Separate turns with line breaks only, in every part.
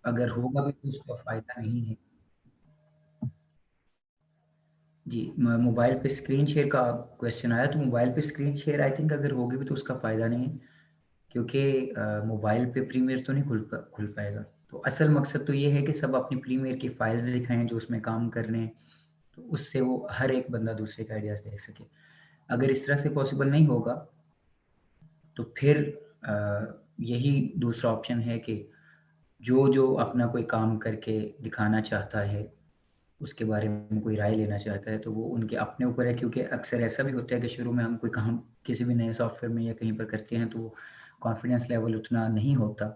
अगर होगा भी तो उसका फ़ायदा नहीं है। जी, मोबाइल पे स्क्रीन शेयर का क्वेश्चन आया, तो मोबाइल पे स्क्रीन शेयर आई थिंक अगर होगी भी तो उसका फ़ायदा नहीं है, क्योंकि मोबाइल पे प्रीमियर तो नहीं खुल पाएगा। तो असल मकसद तो ये है कि सब अपनी प्रीमियर की फाइल्स दिखाएँ जो उसमें काम कर रहे हैं, तो उससे वो हर एक बंदा दूसरे के आइडियाज़ देख सके। अगर इस तरह से पॉसिबल नहीं होगा, तो फिर यही दूसरा ऑप्शन है कि जो अपना कोई काम करके दिखाना चाहता है, उसके बारे में कोई राय लेना चाहता है, तो वो उनके अपने ऊपर है, क्योंकि अक्सर ऐसा भी होता है कि शुरू में हम कोई काम किसी भी नए सॉफ्टवेयर में या कहीं पर करते हैं, तो कॉन्फिडेंस लेवल उतना नहीं होता।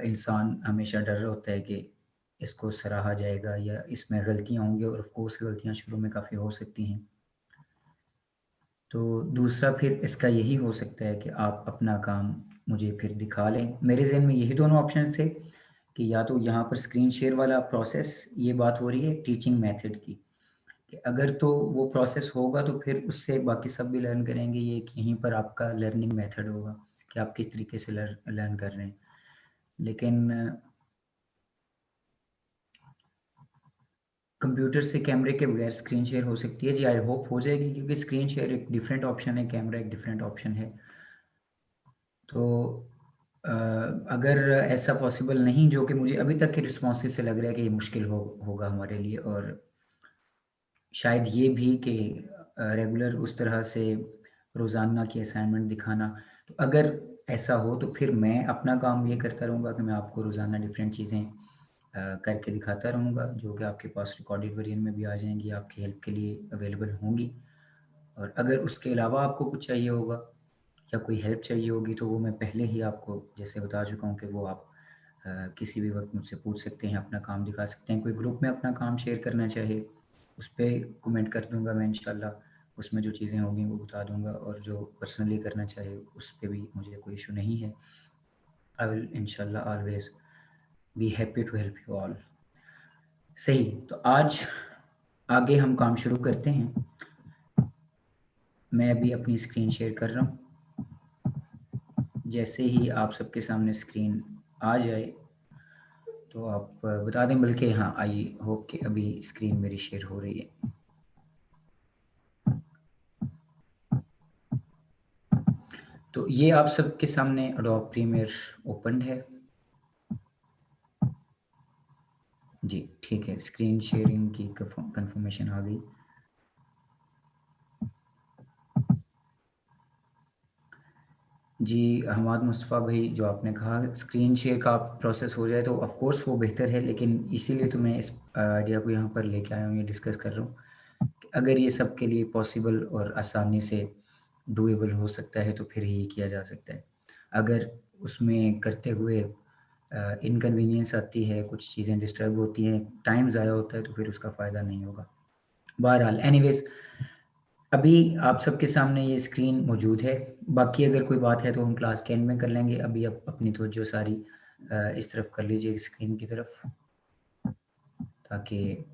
इंसान हमेशा डर रहा होता है कि इसको सराहा जाएगा या इसमें गलतियाँ होंगी, और ऑफ़ कोर्स गलतियाँ शुरू में काफ़ी हो सकती हैं। तो दूसरा फिर इसका यही हो सकता है कि आप अपना काम मुझे फिर दिखा लें। मेरे ज़हन में यही दोनों ऑप्शंस थे कि या तो यहाँ पर स्क्रीन शेयर वाला प्रोसेस, ये बात हो रही है टीचिंग मेथड की, कि अगर तो वो प्रोसेस होगा तो फिर उससे बाकी सब भी लर्न करेंगे। ये एक यहीं पर आपका लर्निंग मेथड होगा कि आप किस तरीके से लर्न कर रहे हैं। लेकिन कंप्यूटर से कैमरे के बगैर स्क्रीन शेयर हो सकती है? जी, आई होप हो जाएगी, क्योंकि स्क्रीन शेयर एक डिफरेंट ऑप्शन है, कैमरा एक डिफरेंट ऑप्शन है। तो अ, अगर ऐसा पॉसिबल नहीं, जो कि मुझे अभी तक के रिस्पॉन्सेज़ से लग रहा है कि ये मुश्किल होगा हमारे लिए, और शायद ये भी कि रेगुलर उस तरह से रोज़ाना की असाइनमेंट दिखाना। तो अगर ऐसा हो तो फिर मैं अपना काम ये करता रहूँगा कि मैं आपको रोज़ाना डिफरेंट चीज़ें करके दिखाता रहूँगा, जो कि आपके पास रिकॉर्डेड वर्ज़न में भी आ जाएँगी, आपकी हेल्प के लिए अवेलेबल होंगी। और अगर उसके अलावा आपको कुछ चाहिए होगा या कोई हेल्प चाहिए होगी, तो वो मैं पहले ही आपको जैसे बता चुका हूँ कि वो आप किसी भी वक़्त मुझसे पूछ सकते हैं, अपना काम दिखा सकते हैं। कोई ग्रुप में अपना काम शेयर करना चाहे, उस पे कमेंट कर दूँगा मैं इंशाल्लाह, उसमें जो चीज़ें होंगी वो बता दूँगा, और जो पर्सनली करना चाहे, उस पे भी मुझे कोई इश्यू नहीं है। आई विल इंशाल्लाह always be happy to help you all. सही, तो आज आगे हम काम शुरू करते हैं। मैं अभी अपनी स्क्रीन शेयर कर रहा हूँ। जैसे ही आप सबके सामने स्क्रीन आ जाए, तो आप बता दें, बल्कि हाँ, आई होप कि अभी स्क्रीन मेरी शेयर हो रही है। तो ये आप सबके सामने एडोब प्रीमियर ओपन्ड है। जी, ठीक है, स्क्रीन शेयरिंग की कंफर्मेशन आ गई। जी, हमाद मुस्तफ़ा भाई, जो आपने कहा स्क्रीन शेयर का प्रोसेस हो जाए तो ऑफ़ कोर्स वो बेहतर है, लेकिन इसीलिए तो मैं इस आइडिया को यहाँ पर लेके आया हूँ, ये डिस्कस कर रहा हूँ कि अगर ये सबके लिए पॉसिबल और आसानी से डूएबल हो सकता है, तो फिर ही किया जा सकता है। अगर उसमें करते हुए इनकन्वीनियंस आती है, कुछ चीज़ें डिस्टर्ब होती हैं, टाइम ज़ाया होता है, तो फिर उसका फ़ायदा नहीं होगा। बहरहाल एनीवेज़, अभी आप सबके सामने ये स्क्रीन मौजूद है। बाकी अगर कोई बात है तो हम क्लास के एंड में कर लेंगे। अभी आप अपनी तवज्जो सारी इस तरफ कर लीजिए, स्क्रीन की तरफ, ताकि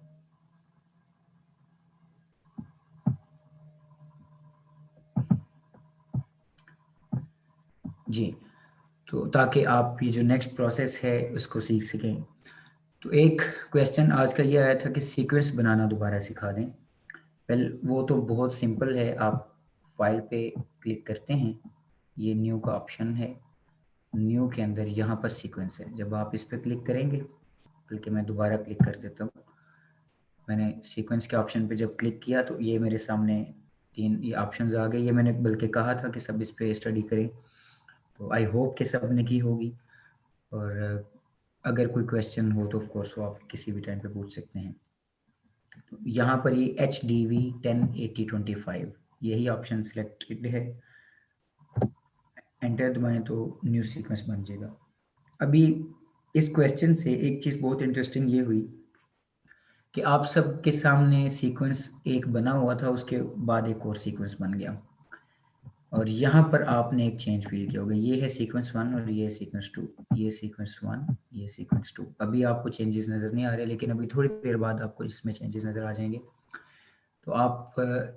जी, तो ताकि आप ये जो नेक्स्ट प्रोसेस है उसको सीख सकें। तो एक क्वेश्चन आज का ये आया था कि सीक्वेंस बनाना दोबारा सिखा दें। वेल, वो तो बहुत सिंपल है। आप फाइल पे क्लिक करते हैं, ये न्यू का ऑप्शन है, न्यू के अंदर यहाँ पर सीक्वेंस है। जब आप इस पे क्लिक करेंगे, बल्कि मैं दोबारा क्लिक कर देता हूँ। मैंने सीक्वेंस के ऑप्शन पे जब क्लिक किया तो ये मेरे सामने 3 ये ऑप्शंस आ गए। ये मैंने बल्कि कहा था कि सब इस पे स्टडी करें, तो आई होप कि सब ने की होगी। और अगर कोई क्वेश्चन हो तो ऑफ कोर्स वो आप किसी भी टाइम पे पूछ सकते हैं। तो यहाँ पर ये HDV 108025 यही ऑप्शन सिलेक्टेड है। एंटर दबाएँ तो न्यू सीक्वेंस बन जाएगा। अभी इस क्वेश्चन से एक चीज़ बहुत इंटरेस्टिंग ये हुई कि आप सबके सामने सीक्वेंस एक बना हुआ था, उसके बाद एक और सीक्वेंस बन गया, और यहाँ पर आपने एक चेंज फ़ील किया होगा। ये है सीक्वेंस 1 और ये है सीक्वेंस 2, ये सीक्वेंस 1, ये सीक्वेंस 2। अभी आपको चेंजेस नज़र नहीं आ रहे, लेकिन अभी थोड़ी देर बाद आपको इसमें चेंजेस नज़र आ जाएँगे। तो आप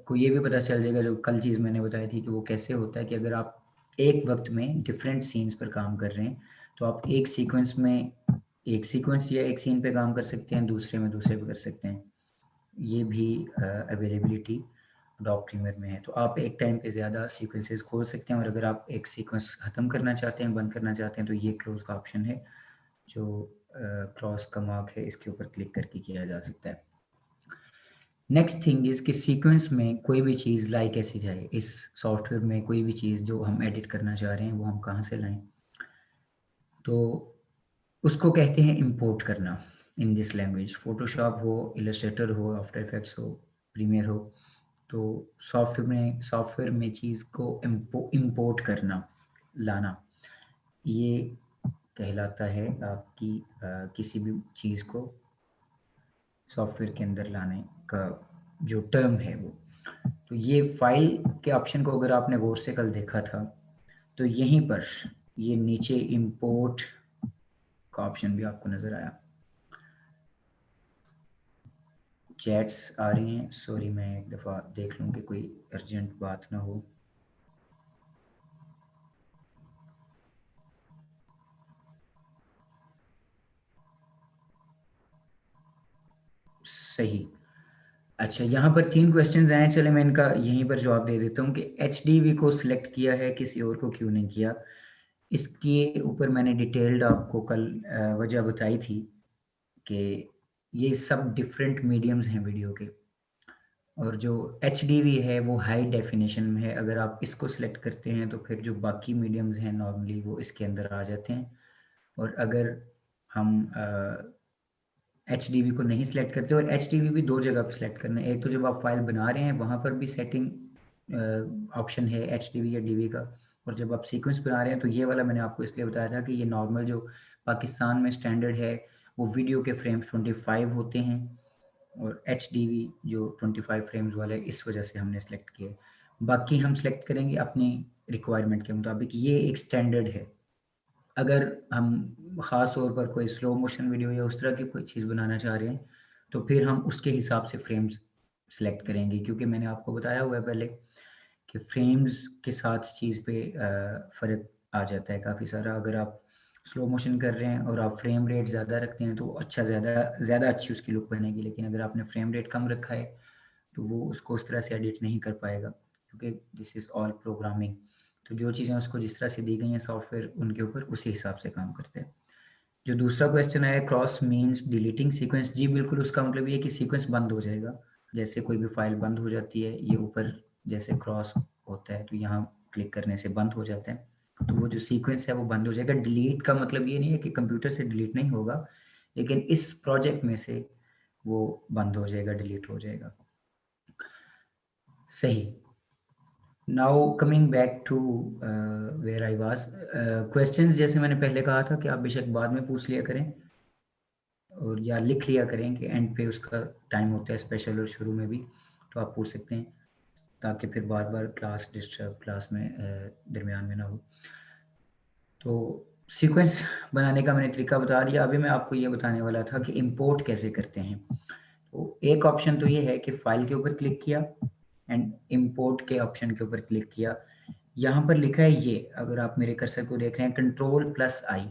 को ये भी पता चल जाएगा, जो कल चीज़ मैंने बताई थी, कि वो कैसे होता है कि अगर आप एक वक़्त में डिफरेंट सीन्स पर काम कर रहे हैं, तो आप एक सीक्वेंस में एक सीक्वेंस या एक सीन पे काम कर सकते हैं, दूसरे में दूसरे पे कर सकते हैं। ये भी अवेलेबिलिटी एडोब प्रीमियर में है। तो आप एक टाइम पे ज़्यादा सीक्वेंसेस खोल सकते हैं, और अगर आप एक सीक्वेंस ख़त्म करना चाहते हैं, बंद करना चाहते हैं, तो ये क्लोज़ का ऑप्शन है, जो क्रॉस का मार्क है, इसके ऊपर क्लिक करके किया जा सकता है। नेक्स्ट थिंग इज़ कि सीक्वेंस में कोई भी चीज़ लाई कैसे जाए। इस सॉफ्टवेयर में कोई भी चीज़ जो हम एडिट करना चाह रहे हैं, वो हम कहाँ से लाएँ? तो उसको कहते हैं इम्पोर्ट करना इन दिस लैंग्वेज। फ़ोटोशॉप हो, इलस्ट्रेटर हो, आफ्टर इफेक्ट्स हो, प्रीमियर हो, तो सॉफ्टवेयर में चीज़ को इम्पोर्ट करना, लाना, ये कहलाता है आपकी किसी भी चीज़ को सॉफ्टवेयर के अंदर लाने का जो टर्म है वो। तो ये फाइल के ऑप्शन को अगर आपने गौर से कल देखा था, तो यहीं पर ये नीचे इम्पोर्ट का ऑप्शन भी आपको नज़र आया। चैट्स आ रही हैं, सॉरी, मैं एक दफ़ा देख लूँ कि कोई अर्जेंट बात ना हो। सही। अच्छा, यहाँ पर 3 क्वेश्चंस आए हैं, चलिए मैं इनका यहीं पर जवाब दे देता हूँ कि एचडीवी को सिलेक्ट किया है, किसी और को क्यों नहीं किया? इसके ऊपर मैंने डिटेल्ड आपको कल वजह बताई थी कि ये सब डिफरेंट मीडियम्स हैं वीडियो के, और जो एचडीवी है वो हाई डेफिनेशन में है। अगर आप इसको सिलेक्ट करते हैं तो फिर जो बाकी मीडियम्स हैं नॉर्मली वो इसके अंदर आ जाते हैं। और अगर हम एचडीवी को नहीं सिलेक्ट करते, और एचडीवी भी दो जगह पे सिलेक्ट करना है। एक तो जब आप फाइल बना रहे हैं वहाँ पर भी सेटिंग ऑप्शन है एचडीवी या डीवी का, और जब आप सीक्वेंस बना रहे हैं तो ये वाला मैंने आपको इसलिए बताया था कि ये नॉर्मल जो पाकिस्तान में स्टैंडर्ड है वो वीडियो के फ्रेम्स 25 होते हैं, और एचडीवी जो 25 फ्रेम्स वाला है, इस वजह से हमने सेलेक्ट किया है। बाकी हम सेलेक्ट करेंगे अपनी रिक्वायरमेंट के मुताबिक, ये एक स्टैंडर्ड है। अगर हम ख़ास तौर पर कोई स्लो मोशन वीडियो या उस तरह की कोई चीज़ बनाना चाह रहे हैं, तो फिर हम उसके हिसाब से फ्रेम्स सेलेक्ट करेंगे, क्योंकि मैंने आपको बताया हुआ है पहले कि फ्रेम्स के साथ चीज़ पे फ़र्क आ जाता है काफ़ी सारा। अगर आप स्लो मोशन कर रहे हैं और आप फ्रेम रेट ज़्यादा रखते हैं, तो अच्छा ज़्यादा ज़्यादा अच्छी उसकी लुक बनेगी, लेकिन अगर आपने फ्रेम रेट कम रखा है, तो वो उसको उस तरह से एडिट नहीं कर पाएगा, क्योंकि दिस इज़ ऑल प्रोग्रामिंग। तो जो चीज़ें उसको जिस तरह से दी गई हैं सॉफ्टवेयर, उनके ऊपर उसी हिसाब से काम करते हैं। जो दूसरा क्वेश्चन है, क्रॉस मीन्स डिलीटिंग सीक्वेंस। जी बिल्कुल, उसका मतलब ये है कि सीक्वेंस बंद हो जाएगा। जैसे कोई भी फाइल बंद हो जाती है, ये ऊपर जैसे क्रॉस होता है, तो यहाँ क्लिक करने से बंद हो जाता है। तो वो जो सीक्वेंस है वो बंद हो जाएगा। डिलीट का मतलब ये नहीं है कि कंप्यूटर से डिलीट नहीं होगा, लेकिन इस प्रोजेक्ट में से वो बंद हो जाएगा, डिलीट हो जाएगा। सही। Now coming back to where I was. Questions जैसे मैंने पहले कहा था कि आप बेशक बाद में पूछ लिया करें, और या लिख लिया करें कि एंड पे उसका टाइम होता है स्पेशल, और शुरू में भी, तो आप पूछ सकते हैं, ताकि फिर बार-बार क्लास डिस्टर्ब, क्लास में दरमियान में ना हो। तो सीक्वेंस बनाने का मैंने तरीका बता दिया। अभी मैं आपको ये बताने वाला था कि इंपोर्ट कैसे करते हैं। तो एक ऑप्शन तो ये है कि फाइल के ऊपर क्लिक किया एंड इंपोर्ट के ऑप्शन के ऊपर क्लिक किया। यहाँ पर लिखा है ये, अगर आप मेरे कर्सर को देख रहे हैं, कंट्रोल प्लस आई,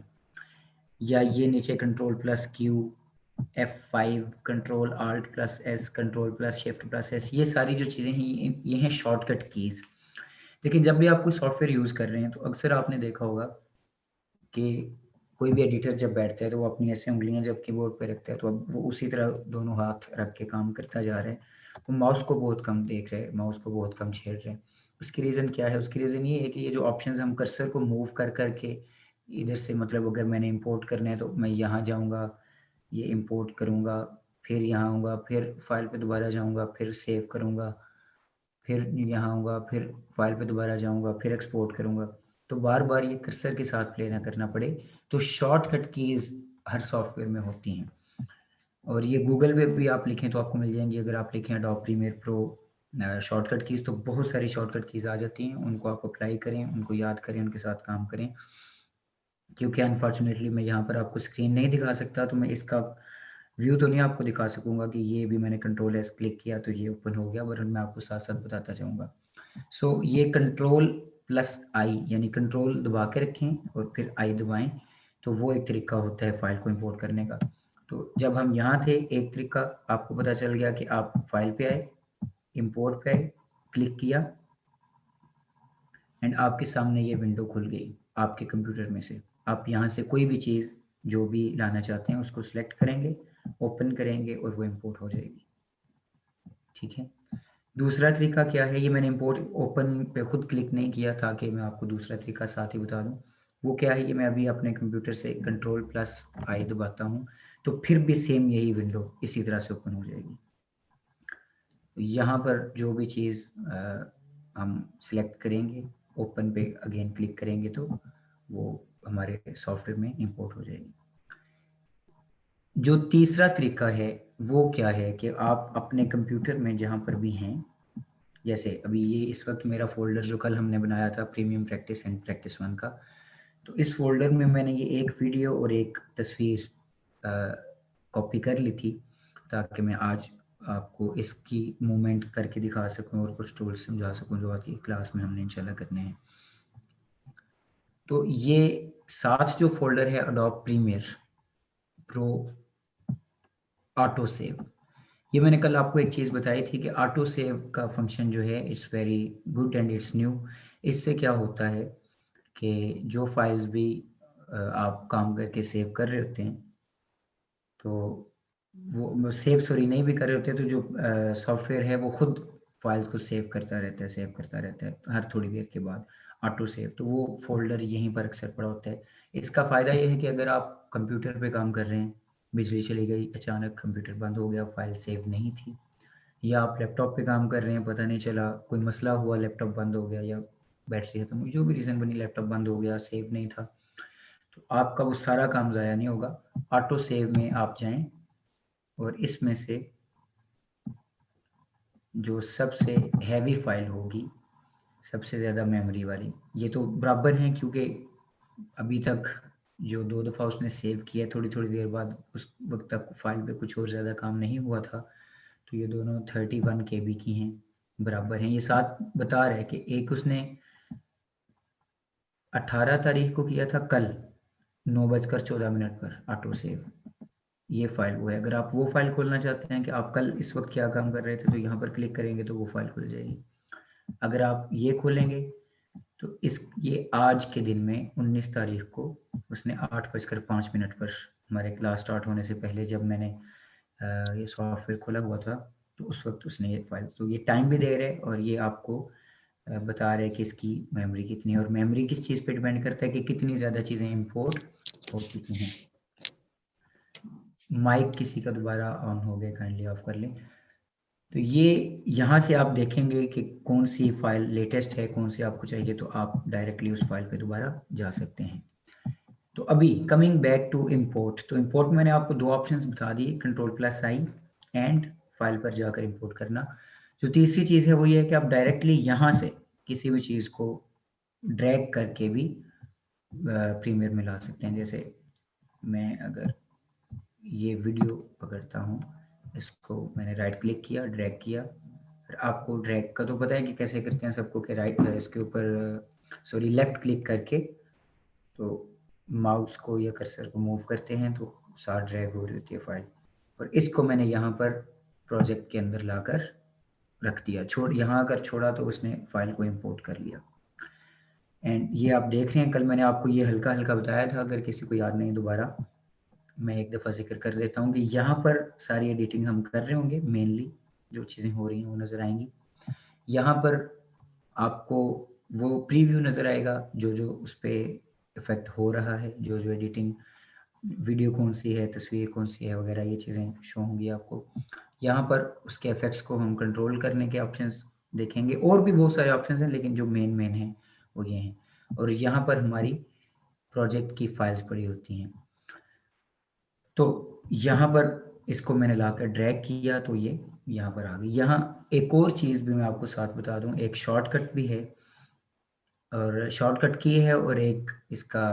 या ये नीचे control plus Q, F5, control alt plus S, control plus shift plus S, ये सारी जो चीज़ें हैं ये हैं शॉर्टकट कीज़। देखिए, जब भी आप कोई सॉफ्टवेयर यूज़ कर रहे हैं तो अक्सर आपने देखा होगा कि कोई भी एडिटर जब बैठता है तो वो अपनी ऐसे उँगलियाँ जब कीबोर्ड पे रखता है, तो अब वो उसी तरह दोनों हाथ रख के काम करता जा रहा है। वो माउस को बहुत कम देख रहे हैं, माउस को बहुत कम छेड़ रहे हैं। उसकी रीज़न क्या है? उसकी रीज़न ये है कि ये जो ऑप्शंस हम कर्सर को मूव कर के इधर से, मतलब अगर मैंने इंपोर्ट करना है तो मैं यहाँ जाऊँगा, ये इंपोर्ट करूँगा, फिर यहाँ आऊँगा, फिर फाइल पे दोबारा जाऊँगा, फिर सेव करूँगा, फिर यहाँ आऊँगा, फिर फाइल पे दोबारा जाऊँगा, फिर एक्सपोर्ट करूँगा। तो बार-बार ये कर्सर के साथ प्ले ना करना पड़े, तो शॉर्टकट कीज़ हर सॉफ्टवेयर में होती हैं, और ये गूगल पे भी आप लिखें तो आपको मिल जाएँगी। अगर आप लिखें Adobe Premiere Pro shortcut keys, तो बहुत सारी शॉर्टकट कीज़ आ जाती हैं। उनको आप अप्लाई करें, उनको याद करें, उनके साथ काम करें। क्योंकि अनफॉर्चुनेटली मैं यहाँ पर आपको स्क्रीन नहीं दिखा सकता, तो मैं इसका व्यू तो नहीं आपको दिखा सकूँगा कि ये भी मैंने कंट्रोल एस क्लिक किया तो ये ओपन हो गया, वरना मैं आपको साथ-साथ बताता जाऊँगा। सो ये कंट्रोल प्लस आई, यानी कंट्रोल दबा के रखें और फिर आई दबाएँ, तो वो एक तरीका होता है फाइल को इंपोर्ट करने का। तो जब हम यहाँ थे, एक तरीका आपको पता चल गया कि आप फाइल पे आए, इंपोर्ट पे आए, क्लिक किया एंड आपके सामने ये विंडो खुल गई आपके कंप्यूटर में से। आप यहाँ से कोई भी चीज़ जो भी लाना चाहते हैं उसको सिलेक्ट करेंगे, ओपन करेंगे और वो इंपोर्ट हो जाएगी। ठीक है। दूसरा तरीका क्या है, ये मैंने इंपोर्ट ओपन पे खुद क्लिक नहीं किया ताकि मैं आपको दूसरा तरीका साथ ही बता दूं। वो क्या है, ये मैं अभी अपने कंप्यूटर से Ctrl+I दबाता हूँ तो फिर भी सेम यही विंडो इसी तरह से ओपन हो जाएगी। यहाँ पर जो भी चीज़ हम सिलेक्ट करेंगे, ओपन पे अगेन क्लिक करेंगे तो वो हमारे सॉफ्टवेयर में इंपोर्ट हो जाएगी। जो तीसरा तरीका है वो क्या है कि आप अपने कंप्यूटर में जहाँ पर भी हैं, जैसे अभी ये इस वक्त मेरा फ़ोल्डर जो कल हमने बनाया था प्रीमियम प्रैक्टिस एंड प्रैक्टिस 1 का, तो इस फ़ोल्डर में मैंने ये एक वीडियो और एक तस्वीर कॉपी कर ली थी ताकि मैं आज आपको इसकी मूवमेंट करके दिखा सकूं और कुछ टूल्स समझा सकूं जो आती क्लास में हमने इंशाल्लाह करने हैं। तो ये साथ जो फ़ोल्डर है Adobe Premiere Pro auto save, ये मैंने कल आपको एक चीज़ बताई थी कि ऑटो सेव का फंक्शन जो है it's very good and it's new. इससे क्या होता है कि जो फाइल्स भी आप काम करके सेव कर रहे होते हैं, तो वो सेव सॉरी नहीं भी कर रहे होते, तो जो सॉफ्टवेयर है वो खुद फाइल्स को सेव करता रहता है हर थोड़ी देर के बाद ऑटो सेव। तो वो फोल्डर यहीं पर अक्सर पड़ा होता है। इसका फ़ायदा ये है कि अगर आप कंप्यूटर पे काम कर रहे हैं, बिजली चली गई, अचानक कंप्यूटर बंद हो गया, फाइल सेव नहीं थी, या आप लैपटॉप पे काम कर रहे हैं, पता नहीं चला कोई मसला हुआ, लैपटॉप बंद हो गया या बैटरी खत्म हुई, जो भी रीज़न बनी, लैपटॉप बंद हो गया, सेव नहीं था, तो आपका वो सारा काम ज़ाया नहीं होगा। ऑटो सेव में आप जाएं और इसमें से जो सबसे हैवी फाइल होगी, सबसे ज़्यादा मेमोरी वाली, ये तो बराबर हैं क्योंकि अभी तक जो 2 दफ़ा उसने सेव किया थोड़ी-थोड़ी देर बाद उस वक़्त तक फाइल पे कुछ और ज़्यादा काम नहीं हुआ था, तो ये दोनों 31 केबी की हैं, बराबर हैं। ये साथ बता रहा है कि एक उसने 18 तारीख को किया था कल 9:14 पर ऑटो सेव, ये फाइल वो है। अगर आप वो फाइल खोलना चाहते हैं कि आप कल इस वक्त क्या काम कर रहे थे, तो यहाँ पर क्लिक करेंगे तो वो फाइल खुल जाएगी। अगर आप ये खोलेंगे तो इस ये आज के दिन में 19 तारीख को उसने 8:05 पर हमारे क्लास स्टार्ट होने से पहले जब मैंने ये सॉफ्टवेयर खोला हुआ था, तो उस वक्त उसने ये फाइल, तो ये टाइम भी दे रहे हैं और ये आपको बता रहे हैं कि इसकी मेमोरी कितनी है। और मेमोरी किस चीज़ पे डिपेंड करता है कि कितनी ज़्यादा चीज़ें इंपोर्ट हो चुकी हैं। माइक किसी का दोबारा ऑन हो गया, काइंडली ऑफ कर लें। तो ये यहाँ से आप देखेंगे कि कौन सी फाइल लेटेस्ट है, कौन सी आपको चाहिए, तो आप डायरेक्टली उस फाइल पे दोबारा जा सकते हैं। तो अभी कमिंग बैक टू इंपोर्ट, तो इंपोर्ट में मैंने आपको 2 ऑप्शंस बता दिए, Ctrl+I एंड फाइल पर जाकर इंपोर्ट करना। जो तीसरी चीज़ है वो ये है कि आप डायरेक्टली यहाँ से किसी भी चीज़ को ड्रैग करके भी प्रीमियर में ला सकते हैं। जैसे मैं अगर ये वीडियो पकड़ता हूँ, इसको मैंने राइट क्लिक किया, ड्रैग किया, फिर आपको ड्रैग का तो पता है कि कैसे करते हैं सबको, कि राइट इसके ऊपर सॉरी लेफ़्ट क्लिक करके तो माउस को या कर्सर को मूव करते हैं तो साथ ड्रैग हो रही होती है फाइल। और इसको मैंने यहाँ पर प्रोजेक्ट के अंदर लाकर रख दिया, यहाँ अगर छोड़ा तो उसने फाइल को इंपोर्ट कर लिया। एंड ये आप देख रहे हैं, कल मैंने आपको ये हल्का हल्का बताया था, अगर किसी को याद नहीं दोबारा मैं एक दफ़ा ज़िक्र कर देता हूँ कि यहाँ पर सारी एडिटिंग हम कर रहे होंगे, मेनली जो चीज़ें हो रही हैं वो नज़र आएंगी। यहाँ पर आपको वो प्रीव्यू नज़र आएगा, जो जो उस पर इफ़ेक्ट हो रहा है, जो जो एडिटिंग, वीडियो कौन सी है, तस्वीर कौन सी है वगैरह, ये चीज़ें शो होंगी आपको। यहाँ पर उसके इफ़ेक्ट्स को हम कंट्रोल करने के ऑप्शंस देखेंगे, और भी बहुत सारे ऑप्शंस हैं लेकिन जो मेन मेन हैं वो ये हैं। और यहाँ पर हमारी प्रोजेक्ट की फाइल्स पड़ी होती हैं। तो यहाँ पर इसको मैंने लाकर ड्रैग किया तो ये यहाँ पर आ गई। यहाँ एक और चीज़ भी मैं आपको साथ बता दूँ, एक शॉर्टकट भी है, और शॉर्टकट की है, और एक इसका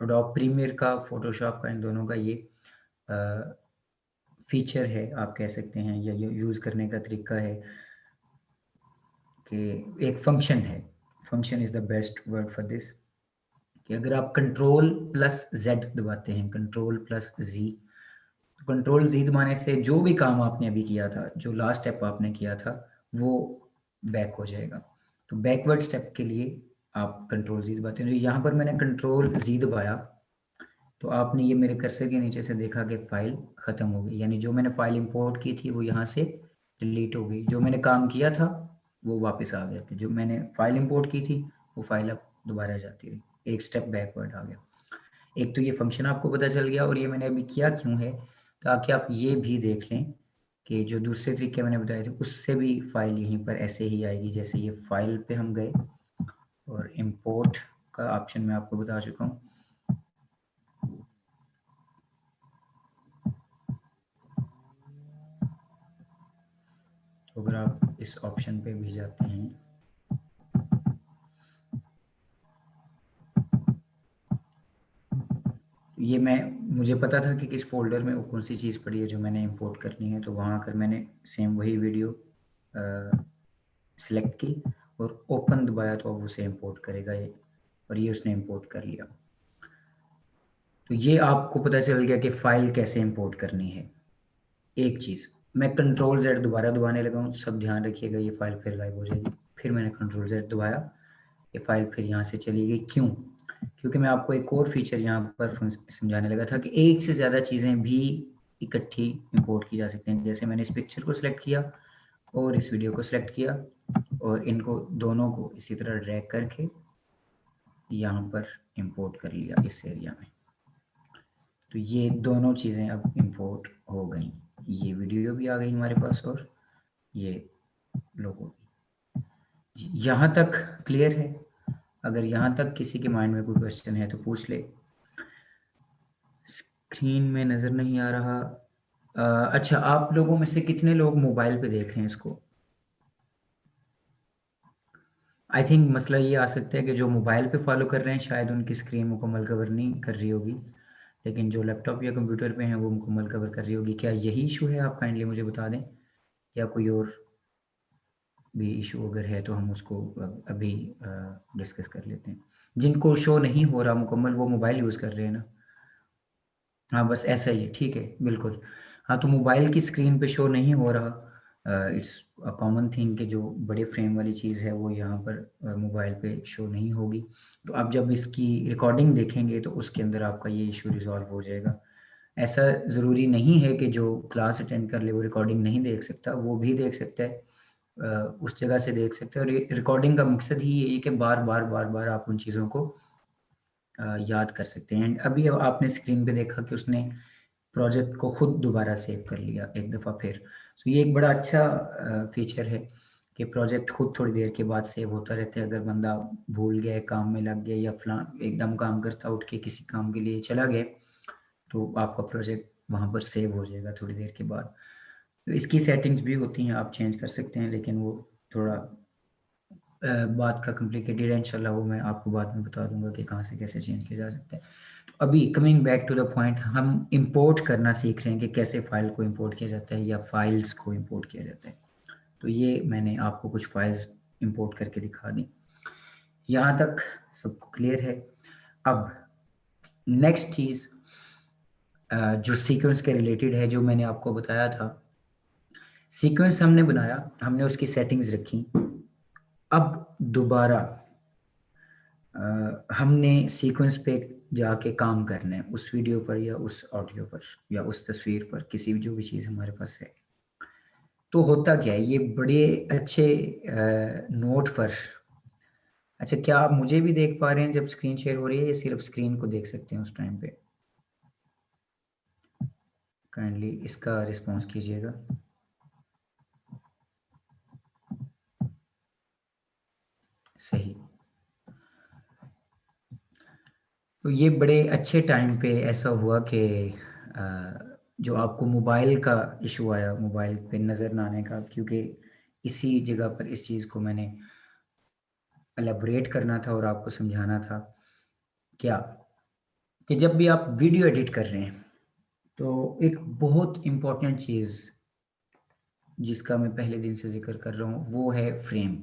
एडोब प्रीमियर का, फोटोशॉप का, इन दोनों का ये फीचर है आप कह सकते हैं, या ये यूज़ करने का तरीका है कि एक फंक्शन है, function is the best word for this, कि अगर आप कंट्रोल प्लस जेड दबाते हैं, कंट्रोल प्लस जी, कंट्रोल जी दबाने से जो भी काम आपने अभी किया था, जो लास्ट स्टेप आपने किया था, वो बैक हो जाएगा। तो बैकवर्ड स्टेप के लिए आप कंट्रोल जी दबाते हैं। तो यहाँ पर मैंने कंट्रोल जी दबाया, तो आपने ये मेरे कर्सर के नीचे से देखा कि फाइल ख़त्म हो गई, यानी जो मैंने फाइल इंपोर्ट की थी वो यहाँ से डिलीट हो गई, जो मैंने काम किया था वो वापस आ गया, जो मैंने फाइल इंपोर्ट की थी वो फाइल अब दोबारा जाती रही, एक स्टेप बैकवर्ड आ गया। एक तो ये फंक्शन आपको पता चल गया, और ये मैंने अभी किया क्यों है, ताकि आप ये भी देख लें कि जो दूसरे तरीके मैंने बताए थे उससे भी फाइल यहीं पर ऐसे ही आएगी। जैसे ये फाइल पे हम गए और इंपोर्ट का ऑप्शन मैं आपको बता चुका हूँ। तो अगर आप इस ऑप्शन पे भी जाते हैं, ये मुझे पता था कि किस फोल्डर में वो कौन सी चीज़ पड़ी है जो मैंने इंपोर्ट करनी है, तो वहाँ आकर मैंने सेम वही वीडियो सिलेक्ट की और ओपन दबाया, तो अब उसे इंपोर्ट करेगा ये, और ये उसने इंपोर्ट कर लिया। तो ये आपको पता चल गया कि फ़ाइल कैसे इंपोर्ट करनी है। एक चीज़, मैं कंट्रोल जेड दोबारा दबाने लगा हूँ, सब ध्यान रखिएगा, ये फाइल फिर गायब हो जाएगी। फिर मैंने कंट्रोल जेड दबाया, ये फाइल फिर यहाँ से चली गई। क्यों? क्योंकि मैं आपको एक और फीचर यहाँ पर समझाने लगा था कि एक से ज़्यादा चीज़ें भी इकट्ठी इंपोर्ट की जा सकती हैं। जैसे मैंने इस पिक्चर को सिलेक्ट किया और इस वीडियो को सिलेक्ट किया, और इनको दोनों को इसी तरह ड्रैग करके यहाँ पर इंपोर्ट कर लिया इस एरिया में। तो ये दोनों चीज़ें अब इंपोर्ट हो गई, ये वीडियो भी आ गई हमारे पास और ये लोगो भी। जी, यहाँ तक क्लियर है? अगर यहाँ तक किसी के माइंड में कोई क्वेश्चन है तो पूछ ले। स्क्रीन में नज़र नहीं आ रहा। अच्छा, आप लोगों में से कितने लोग मोबाइल पे देख रहे हैं इसको? आई थिंक मसला ये आ सकता है कि जो मोबाइल पे फॉलो कर रहे हैं शायद उनकी स्क्रीन मुकम्मल कवर नहीं कर रही होगी, लेकिन जो लैपटॉप या कंप्यूटर पे हैं वो मुकम्मल कवर कर रही होगी। क्या यही इशू है? आप काइंडली मुझे बता दें, या कोई और भी इशू अगर है तो हम उसको अभी डिस्कस कर लेते हैं। जिनको शो नहीं हो रहा मुकम्मल वो मोबाइल यूज़ कर रहे हैं ना? हाँ, बस ऐसा ही है, ठीक है, बिल्कुल। हाँ, तो मोबाइल की स्क्रीन पे शो नहीं हो रहा, इट्स अ कॉमन थिंग कि जो बड़े फ्रेम वाली चीज़ है वो यहाँ पर मोबाइल पे शो नहीं होगी। तो आप जब इसकी रिकॉर्डिंग देखेंगे तो उसके अंदर आपका ये इशू रिज़ॉल्व हो जाएगा। ऐसा ज़रूरी नहीं है कि जो क्लास अटेंड कर ले वो रिकॉर्डिंग नहीं देख सकता, वो भी देख सकता है, उस जगह से देख सकते हैं। और ये रिकॉर्डिंग का मकसद ही यही है कि बार-बार आप उन चीज़ों को याद कर सकते हैं। एंड अभी अब आपने स्क्रीन पे देखा कि उसने प्रोजेक्ट को खुद दोबारा सेव कर लिया एक दफ़ा फिर। सो ये एक बड़ा अच्छा फीचर है कि प्रोजेक्ट खुद थोड़ी देर के बाद सेव होता रहता है। अगर बंदा भूल गया है, काम में लग गया, या एकदम काम करता उठ के किसी काम के लिए चला गया, तो आपका प्रोजेक्ट वहाँ पर सेव हो जाएगा थोड़ी देर के बाद। तो इसकी सेटिंग्स भी होती हैं, आप चेंज कर सकते हैं, लेकिन वो थोड़ा बात का कॉम्प्लिकेटेड है। इंशाल्लाह वो मैं आपको बाद में बता दूंगा कि कहाँ से कैसे चेंज किया जा सकता है। तो अभी coming back to the point, हम इंपोर्ट करना सीख रहे हैं कि कैसे फाइल को इंपोर्ट किया जाता है या फाइल्स को इंपोर्ट किया जाता है। तो ये मैंने आपको कुछ फाइल्स इंपोर्ट करके दिखा दी। यहाँ तक सबको क्लियर है? अब नेक्स्ट चीज़ जो सीक्वेंस के रिलेटेड है, जो मैंने आपको बताया था, सीक्वेंस हमने बनाया, हमने उसकी सेटिंग्स रखी। अब दोबारा हमने सीक्वेंस पे जाके काम करना है, उस वीडियो पर या उस ऑडियो पर या उस तस्वीर पर, किसी भी जो भी चीज़ हमारे पास है। तो होता क्या है, ये बड़े अच्छे नोट पर। अच्छा, क्या आप मुझे भी देख पा रहे हैं जब स्क्रीन शेयर हो रही है, या सिर्फ स्क्रीन को देख सकते हैं उस टाइम पे? काइंडली इसका रिस्पॉन्स कीजिएगा। सही। तो ये बड़े अच्छे टाइम पे ऐसा हुआ कि जो आपको मोबाइल का इशू आया, मोबाइल पे नज़र ना आने का, क्योंकि इसी जगह पर इस चीज़ को मैंने एलेबोरेट करना था और आपको समझाना था। क्या? कि जब भी आप वीडियो एडिट कर रहे हैं तो एक बहुत इम्पोर्टेंट चीज़ जिसका मैं पहले दिन से ज़िक्र कर रहा हूँ वो है फ्रेम।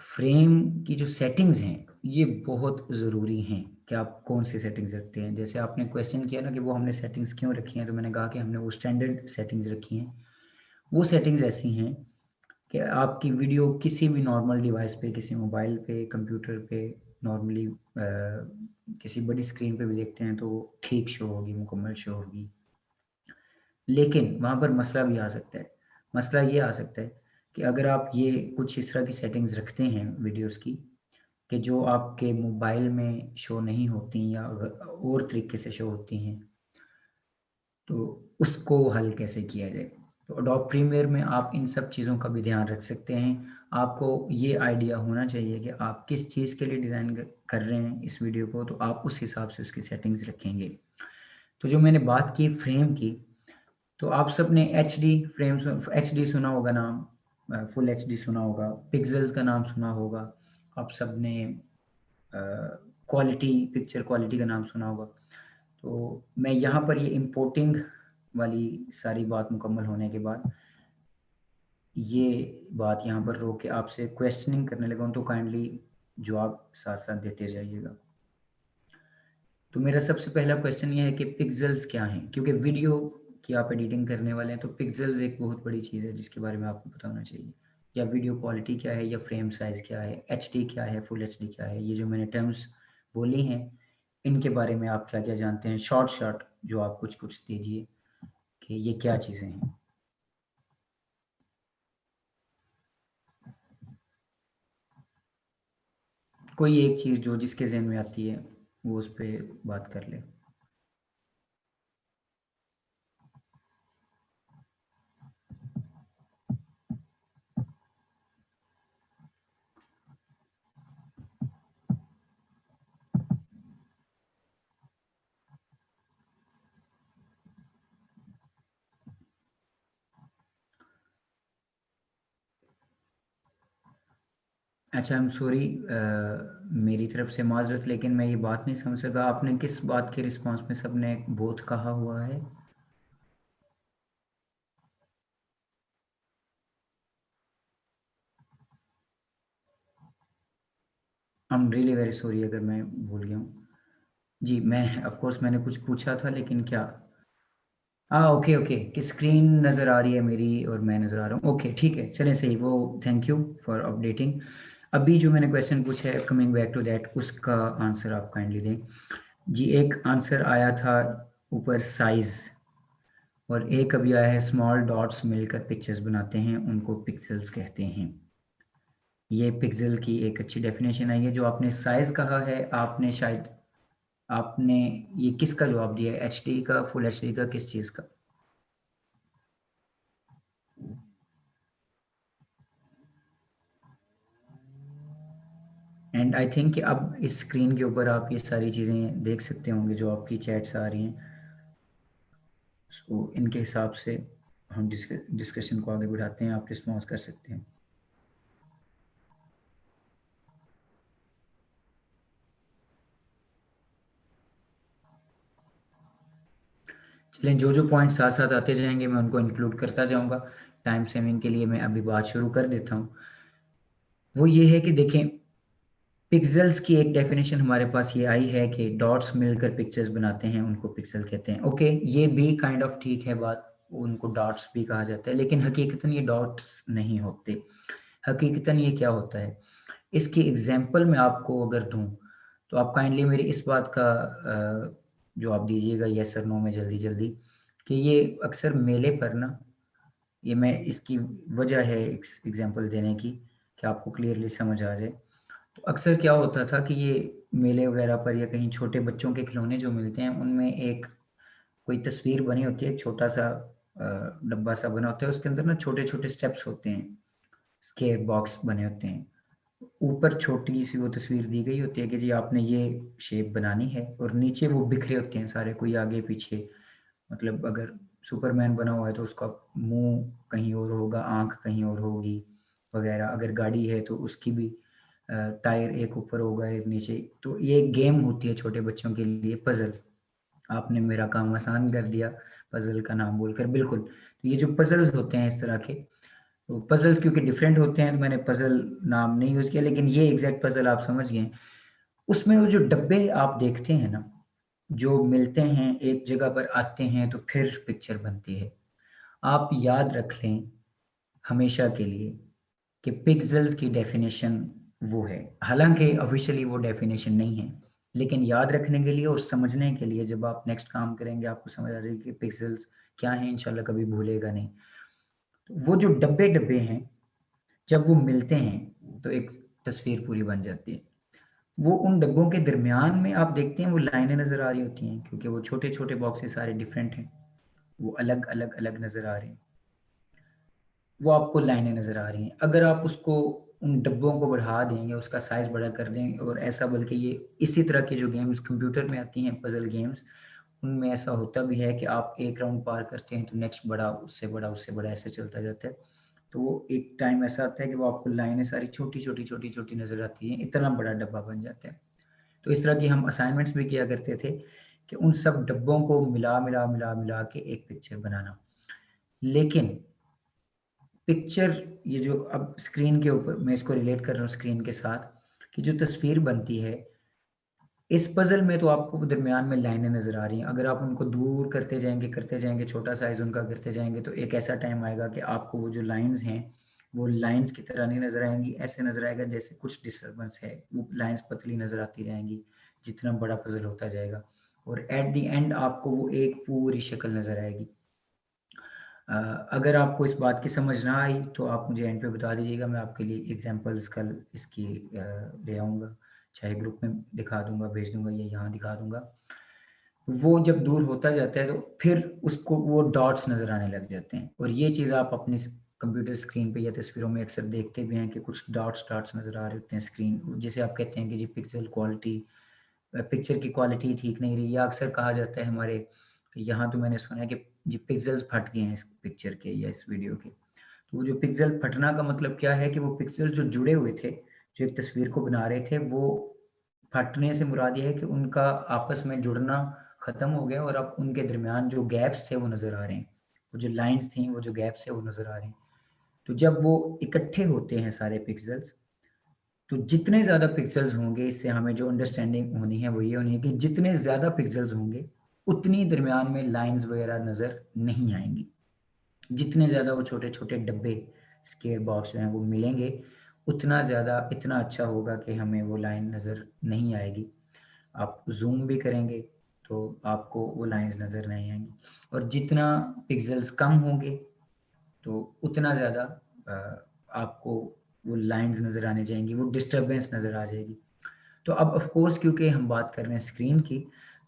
फ्रेम की जो सेटिंग्स हैं ये बहुत ज़रूरी हैं कि आप कौन सी सेटिंग्स रखते हैं। जैसे आपने क्वेश्चन किया ना कि वो हमने सेटिंग्स क्यों रखी हैं, तो मैंने कहा कि हमने वो स्टैंडर्ड सेटिंग्स रखी हैं। वो सेटिंग्स ऐसी हैं कि आपकी वीडियो किसी भी नॉर्मल डिवाइस पे, किसी मोबाइल पे, कंप्यूटर पे नॉर्मली किसी बड़ी स्क्रीन पे भी देखते हैं तो ठीक शो होगी, मुकम्मल शो होगी। लेकिन वहाँ पर मसला भी आ सकता है। मसला ये आ सकता है कि अगर आप ये कुछ इस तरह की सेटिंग्स रखते हैं वीडियोज़ की कि जो आपके मोबाइल में शो नहीं होती या अगर और तरीके से शो होती हैं, तो उसको हल कैसे किया जाए? तो एडोब प्रीमियर में आप इन सब चीज़ों का भी ध्यान रख सकते हैं। आपको ये आइडिया होना चाहिए कि आप किस चीज़ के लिए डिज़ाइन कर रहे हैं इस वीडियो को, तो आप उस हिसाब से उसकी सेटिंग्स रखेंगे। तो जो मैंने बात की फ्रेम की, तो आप सबने एचडी फ्रेम्स, एचडी सुना होगा नाम, फुल एचडी सुना होगा, पिक्सेल्स का नाम सुना होगा, आप सबने क्वालिटी, पिक्चर क्वालिटी का नाम सुना होगा। तो मैं यहाँ पर ये इम्पोर्टिंग वाली सारी बात मुकम्मल होने के बाद ये बात यहाँ पर रोक के आपसे क्वेश्चनिंग करने लगा हूँ, तो काइंडली जवाब साथ-साथ देते जाइएगा। तो मेरा सबसे पहला क्वेश्चन ये है कि पिक्सेल्स क्या हैं? क्योंकि वीडियो की आप एडिटिंग करने वाले हैं, तो पिक्सेल्स एक बहुत बड़ी चीज़ है जिसके बारे में आपको पता होना चाहिए। या वीडियो क्वालिटी क्या है, या फ्रेम साइज़ क्या है, एचडी क्या है, फुल एचडी क्या है? ये जो मैंने टर्म्स बोली हैं, इनके बारे में आप क्या-क्या जानते हैं? शॉर्ट जो आप कुछ-कुछ दीजिए कि ये क्या चीज़ें हैं? कोई एक चीज़ जो जिसके ज़हन में आती है, वो उस पे बात कर लें। अच्छा, आई एम सॉरी, मेरी तरफ से माज़रत, लेकिन मैं ये बात नहीं समझ सका, आपने किस बात के रिस्पॉन्स में सबने बोथ कहा हुआ है? I am really very sorry अगर मैं भूल गया हूँ। जी, मैं ऑफ़ कोर्स मैंने कुछ पूछा था, लेकिन क्या? ओके, ओके, कि स्क्रीन नज़र आ रही है मेरी और मैं नज़र आ रहा हूँ। ओके, ठीक है, चलें सही, वो थैंक यू फॉर अपडेटिंग। अभी जो मैंने क्वेश्चन पूछा है, कमिंग बैक टू दैट, उसका आंसर आप काइंडली दें। जी, एक आंसर आया था ऊपर साइज़, और एक अभी आया है स्मॉल डॉट्स मिलकर पिक्चर्स बनाते हैं, उनको पिक्सेल्स कहते हैं। ये पिक्सेल की एक अच्छी डेफ़िनेशन है। ये जो आपने साइज़ कहा है, आपने शायद आपने ये किसका जवाब दिया है? एचडी का, फुल एचडी का, किस चीज़ का? एंड आई थिंक कि अब इस स्क्रीन के ऊपर आप ये सारी चीज़ें देख सकते होंगे जो आपकी चैट्स आ रही हैं। सो इनके हिसाब से हम डिस्कशन को आगे बढ़ाते हैं, आप रिस्पॉन्स कर सकते हैं। चलें, जो पॉइंट साथ-साथ आते जाएँगे मैं उनको इंक्लूड करता जाऊँगा। टाइम सेविंग के लिए मैं अभी बात शुरू कर देता हूँ। वो ये है कि देखें, पिक्सेल्स की एक डेफिनेशन हमारे पास ये आई है कि डॉट्स मिलकर पिक्चर्स बनाते हैं, उनको पिक्सल कहते हैं। ओके, ये भी काइंड ऑफ ठीक है बात, उनको डॉट्स भी कहा जाता है, लेकिन हकीकतन ये डॉट्स नहीं होते। हकीकतन ये क्या होता है? इसकी एग्ज़ाम्पल मैं आपको अगर दूँ, तो आप काइंडली मेरी इस बात का जवाब दीजिएगा येस और नो में जल्दी-जल्दी, कि ये अक्सर मेले पर ना, ये मैं इसकी वजह है एग्ज़ाम्पल देने की, कि आपको क्लियरली समझ आ जाए। तो अक्सर क्या होता था कि ये मेले वगैरह पर या कहीं छोटे बच्चों के खिलौने जो मिलते हैं, उनमें एक कोई तस्वीर बनी होती है, एक छोटा-सा डब्बा-सा बना होता है, उसके अंदर ना छोटे-छोटे स्टेप्स होते हैं, स्क्वेयर बॉक्स बने होते हैं। ऊपर छोटी-सी वो तस्वीर दी गई होती है कि जी आपने ये शेप बनानी है, और नीचे वो बिखरे होते हैं सारे, कोई आगे-पीछे, मतलब अगर सुपरमैन बना हुआ है तो उसका मुँह कहीं और होगा, आँख कहीं और होगी वगैरह। अगर गाड़ी है तो उसकी भी टायर एक ऊपर होगा, एक नीचे। तो ये एक गेम होती है छोटे बच्चों के लिए, पज़ल। आपने मेरा काम आसान कर दिया पज़ल का नाम बोलकर, बिल्कुल। तो ये जो पज़ल्स होते हैं इस तरह के, तो पज़ल्स क्योंकि डिफरेंट होते हैं, तो मैंने पज़ल नाम नहीं यूज़ किया, लेकिन ये एग्ज़ैक्ट पज़ल आप समझ गए। उसमें वो जो डब्बे आप देखते हैं ना, जो मिलते हैं, एक जगह पर आते हैं तो फिर पिक्चर बनती है। आप याद रख लें हमेशा के लिए कि पिक्सेल्स की डेफिनेशन वो है। हालाँकि ऑफ़िशियली वो डेफिनेशन नहीं है, लेकिन याद रखने के लिए और समझने के लिए जब आप नेक्स्ट काम करेंगे आपको समझ आ जाएगी कि पिक्सेल्स क्या हैं, इंशाल्लाह कभी भूलेगा नहीं। तो वो जो डब्बे-डब्बे हैं, जब वो मिलते हैं तो एक तस्वीर पूरी बन जाती है। वो उन डब्बों के दरमियान में आप देखते हैं वो लाइनें नज़र आ रही होती हैं क्योंकि वो छोटे-छोटे बॉक्सेस सारे डिफरेंट हैं। वो अलग-अलग नज़र आ रहे हैं। वो आपको लाइनें नज़र आ रही हैं। अगर आप उसको उन डब्बों को बढ़ा दें या उसका साइज़ बड़ा कर दें और ऐसा बल्कि ये इसी तरह की जो गेम्स कंप्यूटर में आती हैं पज़ल गेम्स, उनमें ऐसा होता भी है कि आप एक राउंड पार करते हैं तो नेक्स्ट बड़ा, उससे बड़ा, उससे बड़ा ऐसे चलता जाता है। तो वो एक टाइम ऐसा आता है कि वो आपको लाइनें सारी छोटी-छोटी, छोटी-छोटी नज़र आती हैं, इतना बड़ा डब्बा बन जाता है। तो इस तरह की हम असाइनमेंट्स भी किया करते थे कि उन सब डब्बों को मिला के एक पिक्चर बनाना। लेकिन पिक्चर ये जो अब स्क्रीन के ऊपर मैं इसको रिलेट कर रहा हूँ स्क्रीन के साथ कि जो तस्वीर बनती है, इस पज़ल में तो आपको दरमियान में लाइनें नज़र आ रही हैं। अगर आप उनको दूर करते जाएँगे, छोटा साइज़ उनका करते जाएँगे, तो एक ऐसा टाइम आएगा कि आपको वो जो लाइन्स हैं, वो लाइन्स की तरह नहीं नज़र आएँगी, ऐसे नज़र आएगा जैसे कुछ डिस्टर्बेंस है। वो लाइन्स पतली नज़र आती जाएँगी, जितना बड़ा पज़ल होता जाएगा और एट द एंड आपको वो एक पूरी शक्ल नज़र आएगी। अ, अगर आपको इस बात की समझ ना आई तो आप मुझे एंड पे बता दीजिएगा, मैं आपके लिए एग्ज़ाम्पल्स कल इसकी ले आऊँगा, चाहे ग्रुप में दिखा दूँगा, भेज दूँगा या यहाँ दिखा दूँगा। वो जब दूर होता जाता है तो फिर उसको वो डॉट्स नज़र आने लग जाते हैं और ये चीज़ आप अपनी कंप्यूटर स्क्रीन पे या तस्वीरों में अक्सर देखते भी हैं कि कुछ डॉट्स डॉट्स नज़र आ रहे होते हैं स्क्रीन, जिसे आप कहते हैं कि जी पिक्सल क्वालिटी, पिक्चर की क्वालिटी ठीक नहीं रही, या अक्सर कहा जाता है हमारे यहाँ, तो मैंने सुना है कि जी पिक्सेल्स फट गए हैं इस पिक्चर के या इस वीडियो के। तो वो जो पिक्सेल फटना का मतलब क्या है कि वो पिक्सेल जो जुड़े हुए थे, जो एक तस्वीर को बना रहे थे, वो फटने से मुराद ये है कि उनका आपस में जुड़ना ख़त्म हो गया और अब उनके दरमियान जो गैप्स थे वो नज़र आ रहे हैं। वो जो लाइन्स थी, वो जो गैप्स है वो नज़र आ रहे हैं। तो जब वो इकट्ठे होते हैं सारे पिक्सेल्स, तो जितने ज़्यादा पिक्सेल्स होंगे, इससे हमें जो अंडरस्टैंडिंग होनी है वो ये होनी है कि जितने ज़्यादा पिक्सेल्स होंगे, उतनी दरमियान में लाइन्स वग़ैरह नज़र नहीं आएँगी। जितने ज़्यादा वो छोटे-छोटे डब्बे, स्क्वेयर बॉक्स जो हैं वो मिलेंगे, उतना ज़्यादा इतना अच्छा होगा कि हमें वो लाइन नज़र नहीं आएगी। आप ज़ूम भी करेंगे, तो आपको वो लाइन्स नज़र नहीं आएँगी और जितना पिक्सेल्स कम होंगे, तो उतना ज़्यादा आपको वो लाइन्स नज़र आने जाएँगी, वो डिस्टर्बेंस नज़र आ जाएगी। तो अब ऑफ़ कोर्स क्योंकि हम बात कर रहे हैं स्क्रीन की,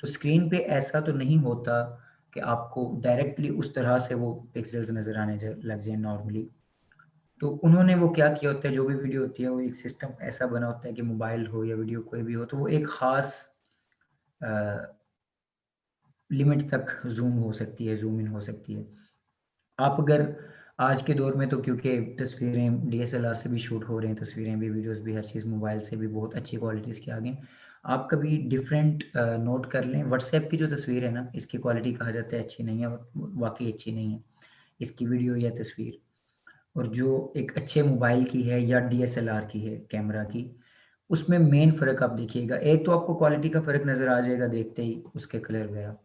तो स्क्रीन पे ऐसा तो नहीं होता कि आपको डायरेक्टली उस तरह से वो पिक्सेल्स नज़र आने लग जाएँ नॉर्मली। तो उन्होंने वो क्या किया होता है, जो भी वीडियो होती है, वो एक सिस्टम ऐसा बना होता है कि मोबाइल हो या वीडियो कोई भी हो, तो वो एक ख़ास अ, लिमिट तक ज़ूम हो सकती है, ज़ूम इन हो सकती है। आप अगर आज के दौर में तो क्योंकि तस्वीरें डीएसएलआर से भी शूट हो रही हैं, तस्वीरें भी, वीडियोज़ भी, हर चीज़ मोबाइल से भी बहुत अच्छी क्वालिटीज़ की आ गई हैं। आप कभी डिफरेंट नोट कर लें, व्हाट्सऐप की जो तस्वीर है ना, इसकी क्वालिटी कहा जाता है अच्छी नहीं है, वाक़ई अच्छी नहीं है, इसकी वीडियो या तस्वीर। और जो एक अच्छे मोबाइल की है या डीएसएलआर की है, कैमरा की, उसमें मेन फ़र्क आप देखिएगा। एक तो आपको क्वालिटी का फ़र्क नज़र आ जाएगा देखते ही, उसके कलर वगैरह।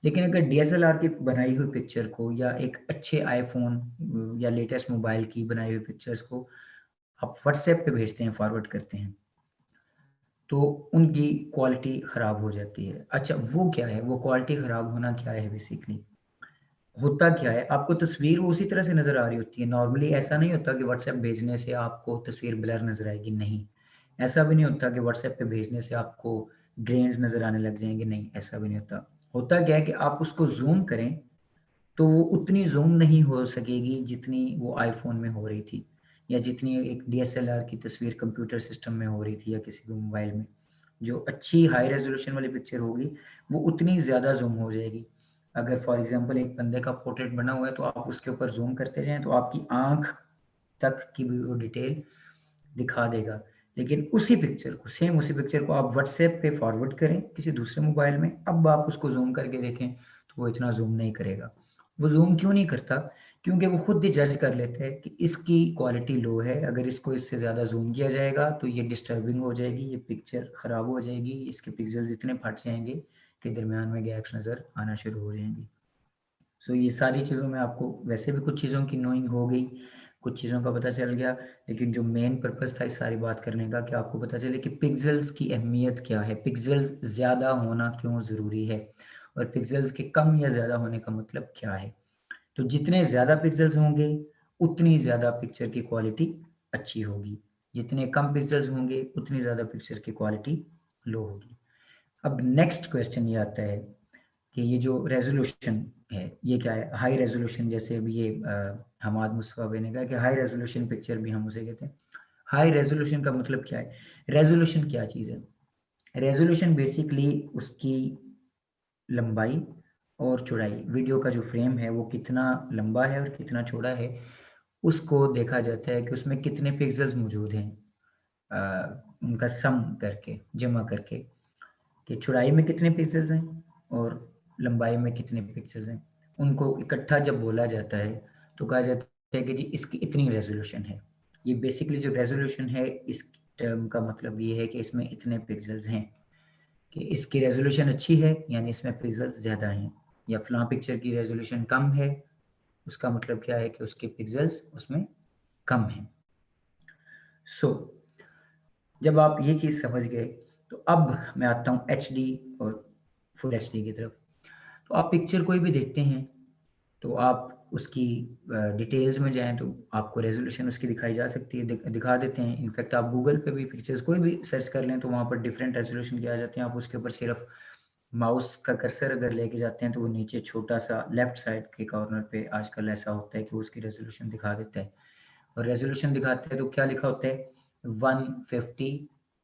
लेकिन अगर डीएसएलआर की बनाई हुई पिक्चर को या एक अच्छे आईफ़ोन या लेटेस्ट मोबाइल की बनाई हुई पिक्चर्स को आप व्हाट्सऐप पे भेजते हैं, फॉरवर्ड करते हैं, तो उनकी क्वालिटी ख़राब हो जाती है। अच्छा, वो क्या है? वो क्वालिटी ख़राब होना क्या है बेसिकली? होता क्या है, आपको तस्वीर वो उसी तरह से नज़र आ रही होती है। नॉर्मली ऐसा नहीं होता कि व्हाट्सएप भेजने से आपको तस्वीर ब्लर नज़र आएगी, नहीं। ऐसा भी नहीं होता कि व्हाट्सएप पे भेजने से आपको ग्रेन्स नज़र आने लग जाएँगे, नहीं, ऐसा भी नहीं होता। होता क्या है कि आप उसको ज़ूम करें, तो वो उतनी ज़ूम नहीं हो सकेगी जितनी वो आईफ़ोन में हो रही थी या जितनी एक डीएसएलआर की तस्वीर कंप्यूटर सिस्टम में हो रही थी या किसी भी मोबाइल में। जो अच्छी हाई रेज़ोल्यूशन वाली पिक्चर होगी, वो उतनी ज़्यादा ज़ूम हो जाएगी। अगर फॉर एग्ज़ाम्पल एक बंदे का पोर्ट्रेट बना हुआ है, तो आप उसके ऊपर ज़ूम करते जाएँ, तो आपकी आँख तक की भी वो डिटेल दिखा देगा। लेकिन उसी पिक्चर को, सेम उसी पिक्चर को आप व्हाट्सऐप पे फॉरवर्ड करें किसी दूसरे मोबाइल में, अब आप उसको ज़ूम करके देखें, तो वो इतना ज़ूम नहीं करेगा। वो ज़ूम क्यों नहीं करता? क्योंकि वो खुद ही जज कर लेता है कि इसकी क्वालिटी लो है, अगर इसको इससे ज़्यादा ज़ूम किया जाएगा तो ये डिस्टर्बिंग हो जाएगी, ये पिक्चर ख़राब हो जाएगी, इसके पिक्सेल्स इतने फट जाएँगे कि दरमियान में गैप्स नज़र आना शुरू हो जाएँगी। सो ये सारी चीज़ों में आपको वैसे भी कुछ चीज़ों की नोइंग हो गई, कुछ चीज़ों का पता चल गया, लेकिन जो मेन पर्पज़ था इस सारी बात करने का कि आपको पता चले कि पिक्सेल्स की अहमियत क्या है, पिक्सेल्स ज़्यादा होना क्यों ज़रूरी है और पिक्सेल्स के कम या ज़्यादा होने का मतलब क्या है। तो जितने ज़्यादा पिक्सेल्स होंगे, उतनी ज़्यादा पिक्चर की क्वालिटी अच्छी होगी। जितने कम पिक्सेल्स होंगे, उतनी ज़्यादा पिक्चर की क्वालिटी लो होगी। अब नेक्स्ट क्वेश्चन ये आता है कि ये जो रेज़ोल्यूशन है, ये क्या है? हाई रेज़ोल्यूशन जैसे अभी ये हमाद मुस्तफ़ा भाई ने कहा कि हाई रेज़ोल्यूशन पिक्चर भी हम उसे कहते हैं। हाई रेज़ोल्यूशन का मतलब क्या है? रेज़ोल्यूशन क्या चीज़ है? रेज़ोल्यूशन बेसिकली उसकी लंबाई और चौड़ाई, वीडियो का जो फ्रेम है वो कितना लंबा है और कितना चौड़ा है, उसको देखा जाता है कि उसमें कितने पिक्सेल्स मौजूद हैं, उनका सम करके, जमा करके, कि चौड़ाई में कितने पिक्सेल्स हैं और लंबाई में कितने पिक्सेल्स हैं। उनको इकट्ठा जब बोला जाता है, तो कहा जाता है कि जी इसकी इतनी रेज़ोल्यूशन है। ये बेसिकली जो रेज़ोल्यूशन है, इस टर्म का मतलब ये है कि इसमें इतने पिक्सेल्स हैं। कि इसकी रेज़ोल्यूशन अच्छी है, यानी इसमें पिक्सेल्स ज़्यादा हैं, या फलाँ पिक्चर की रेज़ोल्यूशन कम है, उसका मतलब क्या है कि उसके पिक्सेल्स उसमें कम हैं। सो जब आप ये चीज़ समझ गए, तो अब मैं आता हूँ एचडी और फुल एचडी की तरफ। तो आप पिक्चर कोई भी देखते हैं, तो आप उसकी डिटेल्स में जाएँ तो आपको रेज़ोल्यूशन उसकी दिखाई जा सकती है, दिखा देते हैं। इनफैक्ट आप गूगल पे भी पिक्चर्स कोई भी सर्च कर लें तो वहाँ पर डिफरेंट रेज़ोल्यूशन के आ जाते हैं। आप उसके ऊपर सिर्फ़ माउस का कर्सर अगर लेके जाते हैं तो वो ँ छोटा-सा लेफ्ट साइड के कॉर्नर पे आजकल ऐसा होता है कि वो उसकी रेज़ोल्यूशन दिखा देता है। और रेज़ोल्यूशन दिखाता है तो क्या लिखा होता है 150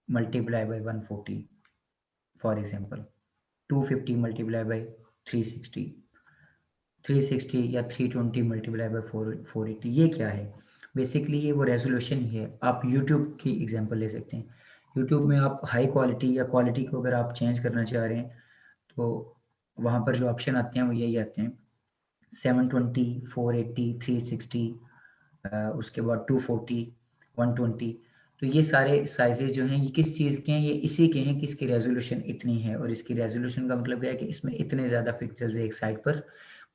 multiply by 140 for example, 250 multiply by 360, 360 या 320 मल्टीप्लाई बाय 480, ये क्या है? बेसिकली ये वो रेज़ोल्यूशन ही है। आप यूट्यूब की एग्ज़ाम्पल ले सकते हैं। यूट्यूब में आप हाई क्वालिटी या क्वालिटी को अगर आप चेंज करना चाह रहे हैं, तो वहाँ पर जो ऑप्शन आते हैं वो यही आते हैं, 720, 480, 360, उसके बाद 240, 120। तो ये सारे साइज़ेज़ जो हैं ये किस चीज़ के हैं? ये इसी के हैं कि इसकी रेज़ोल्यूशन इतनी है, और इसकी रेज़ोल्यूशन का मतलब क्या है कि इसमें इतने ज़्यादा पिक्सेल्स एक साइड पर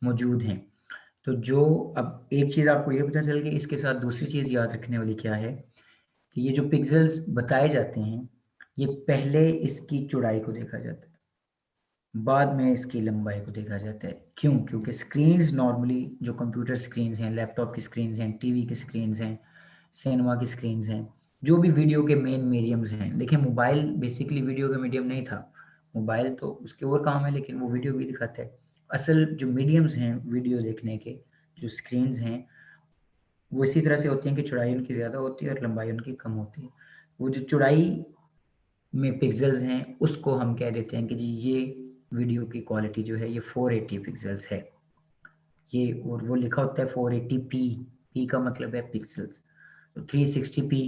मौजूद हैं। तो जो अब एक चीज़ आपको ये पता चल गई, इसके साथ दूसरी चीज़ याद रखने वाली क्या है कि ये जो पिक्सेल्स बताए जाते हैं, ये पहले इसकी चौड़ाई को देखा जाता है, बाद में इसकी लंबाई को देखा जाता है। क्यों? क्योंकि स्क्रीन्स नॉर्मली जो कंप्यूटर स्क्रीन्स हैं, लैपटॉप की स्क्रीन्स हैं, टीवी की स्क्रीन्स हैं, सिनेमा की स्क्रीन्स हैं, जो भी वीडियो के मेन मीडियम्स हैं। देखिए मोबाइल बेसिकली वीडियो का मीडियम नहीं था। मोबाइल तो उसके और काम है, लेकिन वो वीडियो भी दिखाता है। असल जो मीडियम्स हैं वीडियो देखने के, जो स्क्रीन्स हैं, वो इसी तरह से होती हैं कि चौड़ाई उनकी ज़्यादा होती है और लंबाई उनकी कम होती है। वो जो चौड़ाई में पिक्सेल्स हैं, उसको हम कह देते हैं कि जी ये वीडियो की क्वालिटी जो है ये 480 पिक्सेल्स है। ये और वो लिखा होता है 480p, p का मतलब है पिक्सेल्स। तो 360p,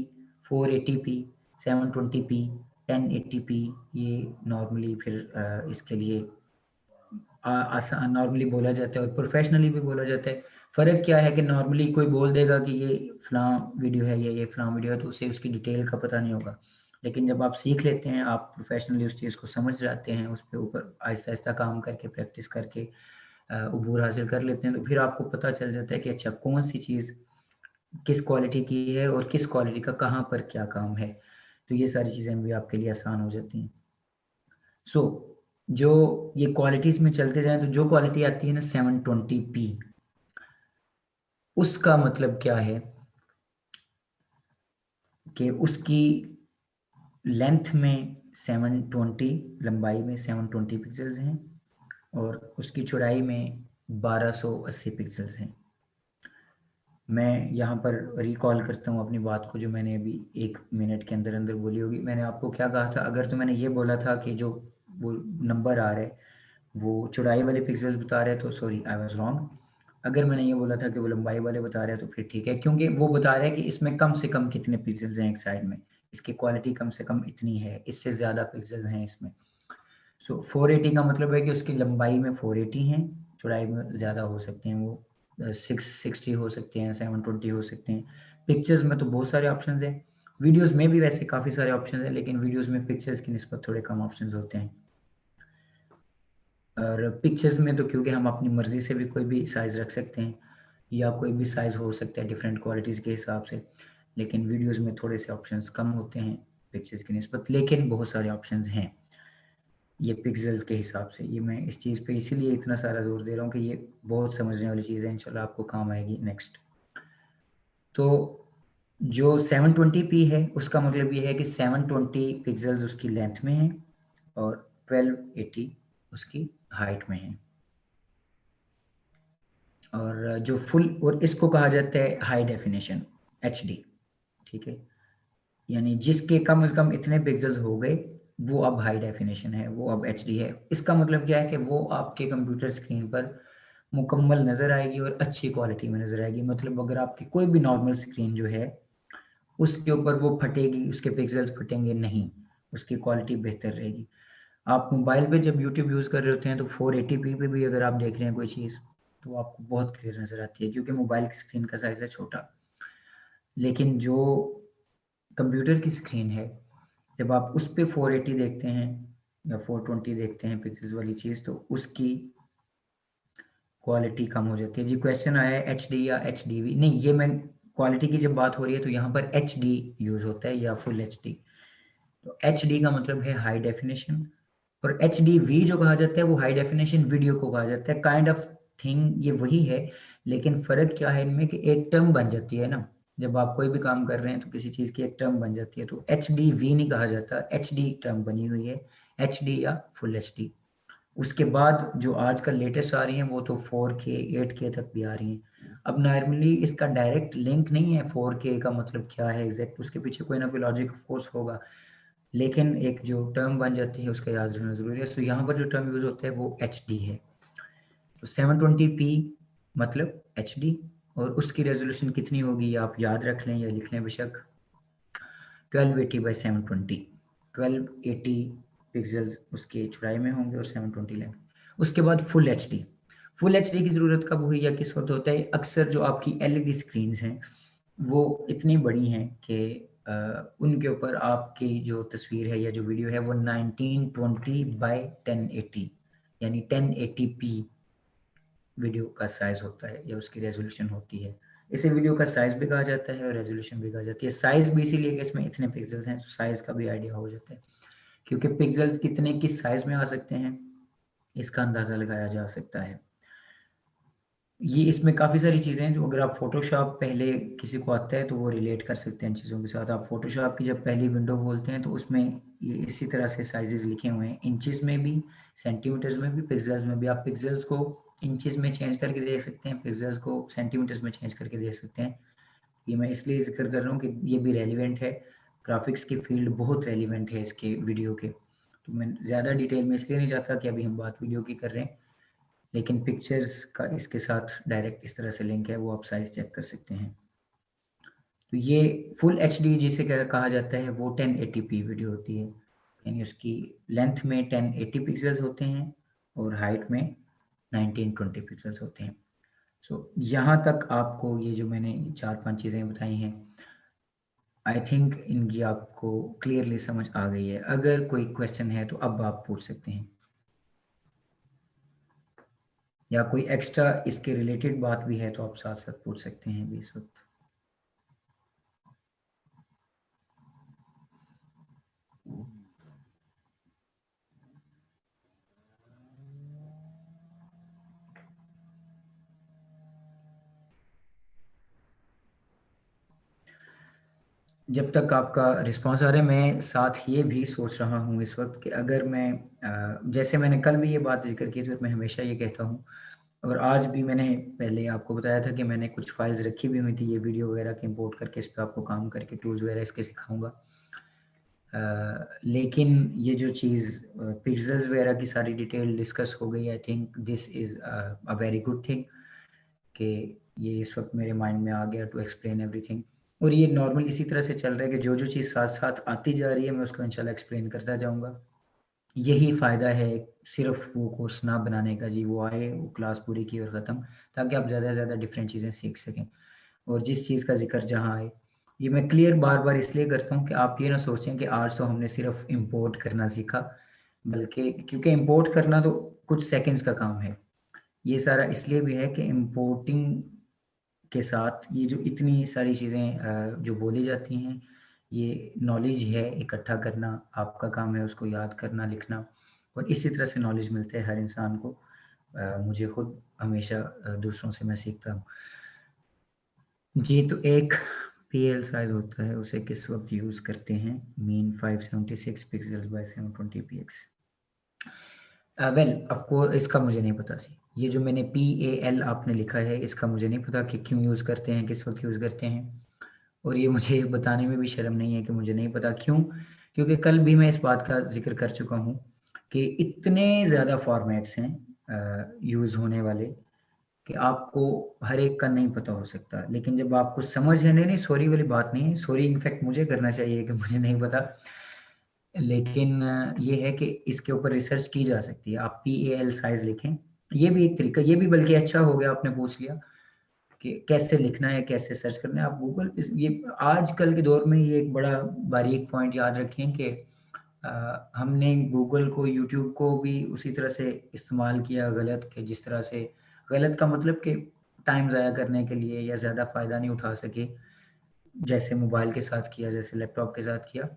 480p, 720p, 1080p, ये नॉर्मली फिर इसके लिए आसान नॉर्मली बोला जाता है और प्रोफेशनली भी बोला जाता है। फ़र्क क्या है कि नॉर्मली कोई बोल देगा कि ये फ़लाँ वीडियो है या ये फ़लाँ वीडियो है, तो उसे उसकी डिटेल का पता नहीं होगा। लेकिन जब आप सीख लेते हैं, आप प्रोफेशनली उस चीज़ को समझ जाते हैं, उस पे ऊपर आहिस्ता-आहिस्ता काम करके, प्रैक्टिस करके उबूर हासिल कर लेते हैं, तो फिर आपको पता चल जाता है कि अच्छा कौन-सी चीज़ किस क्वालिटी की है और किस क्वालिटी का कहाँ पर क्या काम है। तो ये सारी चीज़ें भी आपके लिए आसान हो जाती हैं। सो जो ये क्वालिटीज़ में चलते जाएँ, तो जो क्वालिटी आती है ना 720p, उसका मतलब क्या है कि उसकी लेंथ में 720, लंबाई में 720 पिक्सेल्स हैं और उसकी चौड़ाई में 1280 पिक्सेल्स हैं। मैं यहाँ पर रिकॉल करता हूँ अपनी बात को जो मैंने अभी 1 मिनट के अंदर-अंदर बोली होगी। मैंने आपको क्या कहा था? अगर तो मैंने ये बोला था कि जो वो नंबर आ रहा है, वो चौड़ाई वाले पिक्सेल्स बता रहा है, तो सॉरी आई वाज़ रॉन्ग। अगर मैंने ये बोला था कि वो लंबाई वाले बता रहा है, तो फिर ठीक है, क्योंकि वो बता रहा है कि इसमें कम से कम कितने पिक्सेल्स हैं एक साइड में। इसकी क्वालिटी कम से कम इतनी है, इससे ज़्यादा पिक्सेल्स हैं इसमें। सो 480 का मतलब है कि उसकी लंबाई में 480 हैं, चौड़ाई में ज़्यादा हो सकते हैं, वो 660 हो सकते हैं, 720 हो सकते हैं। पिक्चर्स में तो बहुत सारे ऑप्शंस हैं। वीडियोज़ में भी वैसे काफ़ी सारे ऑप्शंस हैं, लेकिन वीडियोज़ में पिक्चर्स की निस्बत थोड़े कम ऑप्शंस होते हैं। और पिक्चर्स में तो क्योंकि हम अपनी मर्ज़ी से भी कोई भी साइज़ रख सकते हैं या कोई भी साइज़ हो सकता है डिफरेंट क्वालिटीज़ के हिसाब से, लेकिन वीडियोज़ में थोड़े से ऑप्शंस कम होते हैं पिक्चर्स की निस्बत, लेकिन बहुत सारे ऑप्शंस हैं ये पिक्सेल्स के हिसाब से। ये मैं इस चीज़ पे इसीलिए इतना सारा ज़ोर दे रहा हूँ कि ये बहुत समझने वाली चीज़ है, इंशाल्लाह आपको काम आएगी नेक्स्ट। तो जो 720p है उसका मतलब ये है कि 720 पिक्सेल्स उसकी लेंथ में है और 1280 उसकी हाइट में है। और जो फुल, और इसको कहा जाता है हाई डेफिनेशन, एचडी, ठीक है? यानी जिसके कम से कम इतने पिक्सेल्स हो गए वो अब हाई डेफिनेशन है, वो अब एचडी है। इसका मतलब क्या है कि वो आपके कंप्यूटर स्क्रीन पर मुकम्मल नज़र आएगी और अच्छी क्वालिटी में नज़र आएगी। मतलब अगर आपकी कोई भी नॉर्मल स्क्रीन जो है उसके ऊपर वो फटेगी, उसके पिक्सेल्स फटेंगे नहीं, उसकी क्वालिटी बेहतर रहेगी। आप मोबाइल पे जब यूट्यूब यूज़ कर रहे होते हैं तो 480p पे भी अगर आप देख रहे हैं कोई चीज़ तो आपको बहुत क्लियर नज़र आती है, क्योंकि मोबाइल की स्क्रीन का साइज़ है छोटा। लेकिन जो कंप्यूटर की स्क्रीन है, जब आप उस पे 480 देखते हैं या 420 देखते हैं पिक्सेल्स वाली चीज़, तो उसकी क्वालिटी कम हो जाती है। जी क्वेश्चन आया है एचडी या एचडीवी, नहीं, ये मैं क्वालिटी की जब बात हो रही है तो यहाँ पर एचडी यूज़ होता है या फुल एचडी। तो एचडी का मतलब है हाई डेफिनेशन, और एचडीवी जो कहा जाता है वो हाई डेफिनेशन वीडियो को कहा जाता है। काइंड ऑफ थिंग ये वही है, लेकिन फ़र्क क्या है इनमें कि एक टर्म बन जाती है ना, जब आप कोई भी काम कर रहे हैं तो किसी चीज़ की एक टर्म बन जाती है, तो एचडीवी नहीं कहा जाता, एचडी टर्म बनी हुई है, एचडी या फुल एचडी। उसके बाद जो आजकल लेटेस्ट आ रही हैं वो तो 4K 8K तक भी आ रही हैं। अब नॉर्मली इसका डायरेक्ट लिंक नहीं है, 4K का मतलब क्या है एग्जैक्ट, उसके पीछे कोई ना कोई लॉजिक ऑफ कोर्स होगा, लेकिन एक जो टर्म बन जाती है उसका याद रखना ज़रूरी है। तो यहाँ पर जो टर्म यूज़ होता है वो एचडी है। तो 720p मतलब एचडी, और उसकी रेजोल्यूशन कितनी होगी आप याद रख लें या लिख लें बेशक, 1280 बाई 720, 1280 पिक्सेल्स उसके चौड़ाई में होंगे और 720 लेंथ। उसके बाद फुल एचडी। फुल एचडी की ज़रूरत कब हुई या किस वक्त होता है? अक्सर जो आपकी एलईडी स्क्रीन्स हैं वो इतनी बड़ी हैं कि उनके ऊपर आपकी जो तस्वीर है या जो वीडियो है वो 1920 बाई 1080 यानी 1080p वीडियो का साइज़ होता है या उसकी रेजोल्यूशन होती है। इसे वीडियो का साइज़ भी कहा जाता है और रेजोल्यूशन भी कहा जाती है। साइज़ भी इसीलिए कि इसमें इतने पिक्सेल्स हैं, तो साइज़ का भी आइडिया हो जाता है। क्योंकि पिक्सेल्स कितने किस साइज़ में आ सकते हैं, इसका अंदाज़ा लगाया जा सकता है। ये इसमें काफ़ी सारी चीज़ें हैं जो अगर आप फ़ोटोशॉप पहले किसी को आता है तो वो रिलेट कर सकते हैं इन चीज़ों के साथ। आप फ़ोटोशॉप की जब पहली विंडो खोलते हैं तो उसमें ये इसी तरह से साइज़ेज़ लिखे हुए हैं, इंचेस में भी, सेंटीमीटर्स में भी, पिक्सेल्स में भी। आप पिक्सेल्स को इंचेस में चेंज करके देख सकते हैं, पिक्सेल्स को सेंटीमीटर्स में चेंज करके देख सकते हैं। ये मैं इसलिए ज़िक्र कर रहा हूँ कि ये भी रेलेवेंट है, ग्राफ़िक्स की फ़ील्ड बहुत रेलेवेंट है इसके वीडियो के। तो मैं ज़्यादा डिटेल में इसलिए नहीं जाता कि अभी हम बात वीडियो की कर रहे हैं, लेकिन पिक्चर्स का इसके साथ डायरेक्ट इस तरह से लिंक है, वो आप साइज़ चेक कर सकते हैं। तो ये फुल एचडी जिसे कहा जाता है वो 1080p वीडियो होती है, यानी उसकी लेंथ में 1080 पिक्सेल्स होते हैं और हाइट में 1920 पिक्सेल्स होते हैं। सो यहाँ तक आपको ये जो मैंने 4-5 चीज़ें बताई हैं, आई थिंक इनकी आपको क्लियरली समझ आ गई है। अगर कोई क्वेश्चन है तो अब आप पूछ सकते हैं, या कोई एक्स्ट्रा इसके रिलेटेड बात भी है तो आप साथ-साथ पूछ सकते हैं भी इस वक़्त। जब तक आपका रिस्पॉन्स आ रहा है, मैं साथ ये भी सोच रहा हूँ इस वक़्त कि अगर मैं जैसे मैंने कल भी ये बात ज़िक्र की थी, तो मैं हमेशा ये कहता हूँ, और आज भी मैंने पहले आपको बताया था कि मैंने कुछ फाइल्स रखी भी हुई थी ये वीडियो वगैरह की इम्पोर्ट करके, इस पे आपको काम करके टूल्स वगैरह इसके सिखाऊँगा। लेकिन ये जो चीज़ पिक्सेल्स वगैरह की सारी डिटेल डिस्कस हो गई, I think this is a very good thing कि ये इस वक़्त मेरे माइंड में आ गया टू एक्सप्लेन एवरीथिंग। और ये नॉर्मल इसी तरह से चल रहा है कि जो-जो चीज़ साथ-साथ आती जा रही है मैं उसको इंशाल्लाह एक्सप्लेन करता जाऊँगा। यही फ़ायदा है सिर्फ़ वो कोर्स ना बनाने का जी, वो आए, वो क्लास पूरी की और ख़त्म, ताकि आप ज़्यादा से ज़्यादा डिफरेंट चीज़ें सीख सकें। और जिस चीज़ का ज़िक्र जहाँ आए, ये मैं क्लियर बार-बार इसलिए करता हूँ कि आप ये ना सोचें कि आज तो हमने सिर्फ़ इम्पोर्ट करना सीखा, बल्कि क्योंकि इम्पोर्ट करना तो कुछ सेकंड्स का काम है। ये सारा इसलिए भी है कि इम्पोर्टिंग के साथ ये जो इतनी सारी चीज़ें जो बोली जाती हैं, ये नॉलेज है इकट्ठा करना, आपका काम है उसको याद करना, लिखना और इसी तरह से नॉलेज मिलता है हर इंसान को। मुझे खुद हमेशा दूसरों से मैं सीखता हूँ। जी, तो एक पीएल साइज़ होता है, उसे किस वक़्त यूज़ करते हैं? Mean 576 pixels by 720 PX. Well of course इसका मुझे नहीं पता जी। ये जो मैंने पीएएल आपने लिखा है, इसका मुझे नहीं पता कि क्यों यूज़ करते हैं, किस वक़्त यूज़ करते हैं और ये मुझे बताने में भी शर्म नहीं है कि मुझे नहीं पता क्यों? क्योंकि कल भी मैं इस बात का ज़िक्र कर चुका हूँ कि इतने ज़्यादा फ़ॉर्मेट्स हैं यूज़ होने वाले कि आपको हर एक का नहीं पता हो सकता। लेकिन जब आपको समझ है नहीं, सॉरी वाली बात नहीं है, सॉरी इनफैक्ट मुझे करना चाहिए कि मुझे नहीं पता। लेकिन ये है कि इसके ऊपर रिसर्च की जा सकती है। आप पीएएल साइज़ लिखें, ये भी एक तरीका ये भी बल्कि अच्छा हो गया आपने पूछ लिया कि कैसे लिखना है, कैसे सर्च करना है। आप गूगल पे ये आजकल के दौर में ये एक बड़ा बारीक पॉइंट याद रखें कि हमने गूगल को, यूट्यूब को भी उसी तरह से इस्तेमाल किया गलत कि जिस तरह से गलत का मतलब कि टाइम ज़ाया करने के लिए या ज़्यादा फ़ायदा नहीं उठा सके, जैसे मोबाइल के साथ किया, जैसे लैपटॉप के साथ किया।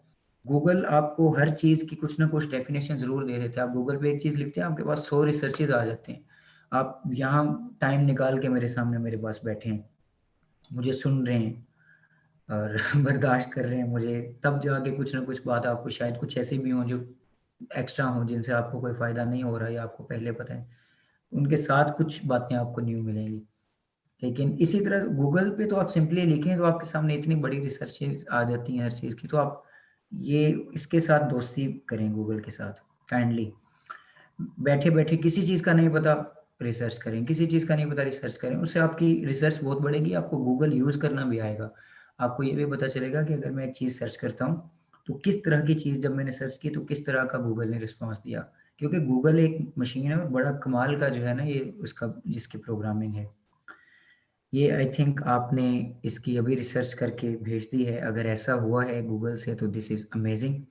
गूगल आपको हर चीज़ की कुछ ना कुछ डेफ़िनेशन ज़रूर दे देता है। आप गूगल पे एक चीज़ लिखते हैं, आपके पास 100 रिसर्चेज़ आ जाते हैं। आप यहाँ टाइम निकाल के मेरे सामने मेरे पास बैठे हैं, मुझे सुन रहे हैं और बर्दाश्त कर रहे हैं मुझे, तब जाके कुछ ना कुछ बात आपको शायद कुछ ऐसी भी हों जो एक्स्ट्रा हों, जिनसे आपको कोई फ़ायदा नहीं हो रहा है या आपको पहले पता है। उनके साथ कुछ बातें आपको न्यू मिलेंगी। लेकिन इसी तरह गूगल पे तो आप सिंपली लिखें तो आपके सामने इतनी बड़ी रिसर्चेज़ आ जाती हैं हर चीज़ की, तो आप ये इसके साथ दोस्ती करें गूगल के साथ काइंडली। बैठे-बैठे किसी चीज़ का नहीं पता रिसर्च करें, किसी चीज़ का नहीं पता रिसर्च करें, उससे आपकी रिसर्च बहुत बढ़ेगी, आपको गूगल यूज़ करना भी आएगा। आपको ये भी पता चलेगा कि अगर मैं एक चीज़ सर्च करता हूँ, तो किस तरह की चीज़ जब मैंने सर्च की तो किस तरह का गूगल ने रिस्पॉन्स दिया। क्योंकि गूगल एक मशीन है और बड़ा कमाल का जो है ना ये उसका जिसकी प्रोग्रामिंग है। ये आई थिंक आपने इसकी अभी रिसर्च करके भेज दी है, अगर ऐसा हुआ है गूगल से तो दिस इज़ अमेज़िंग।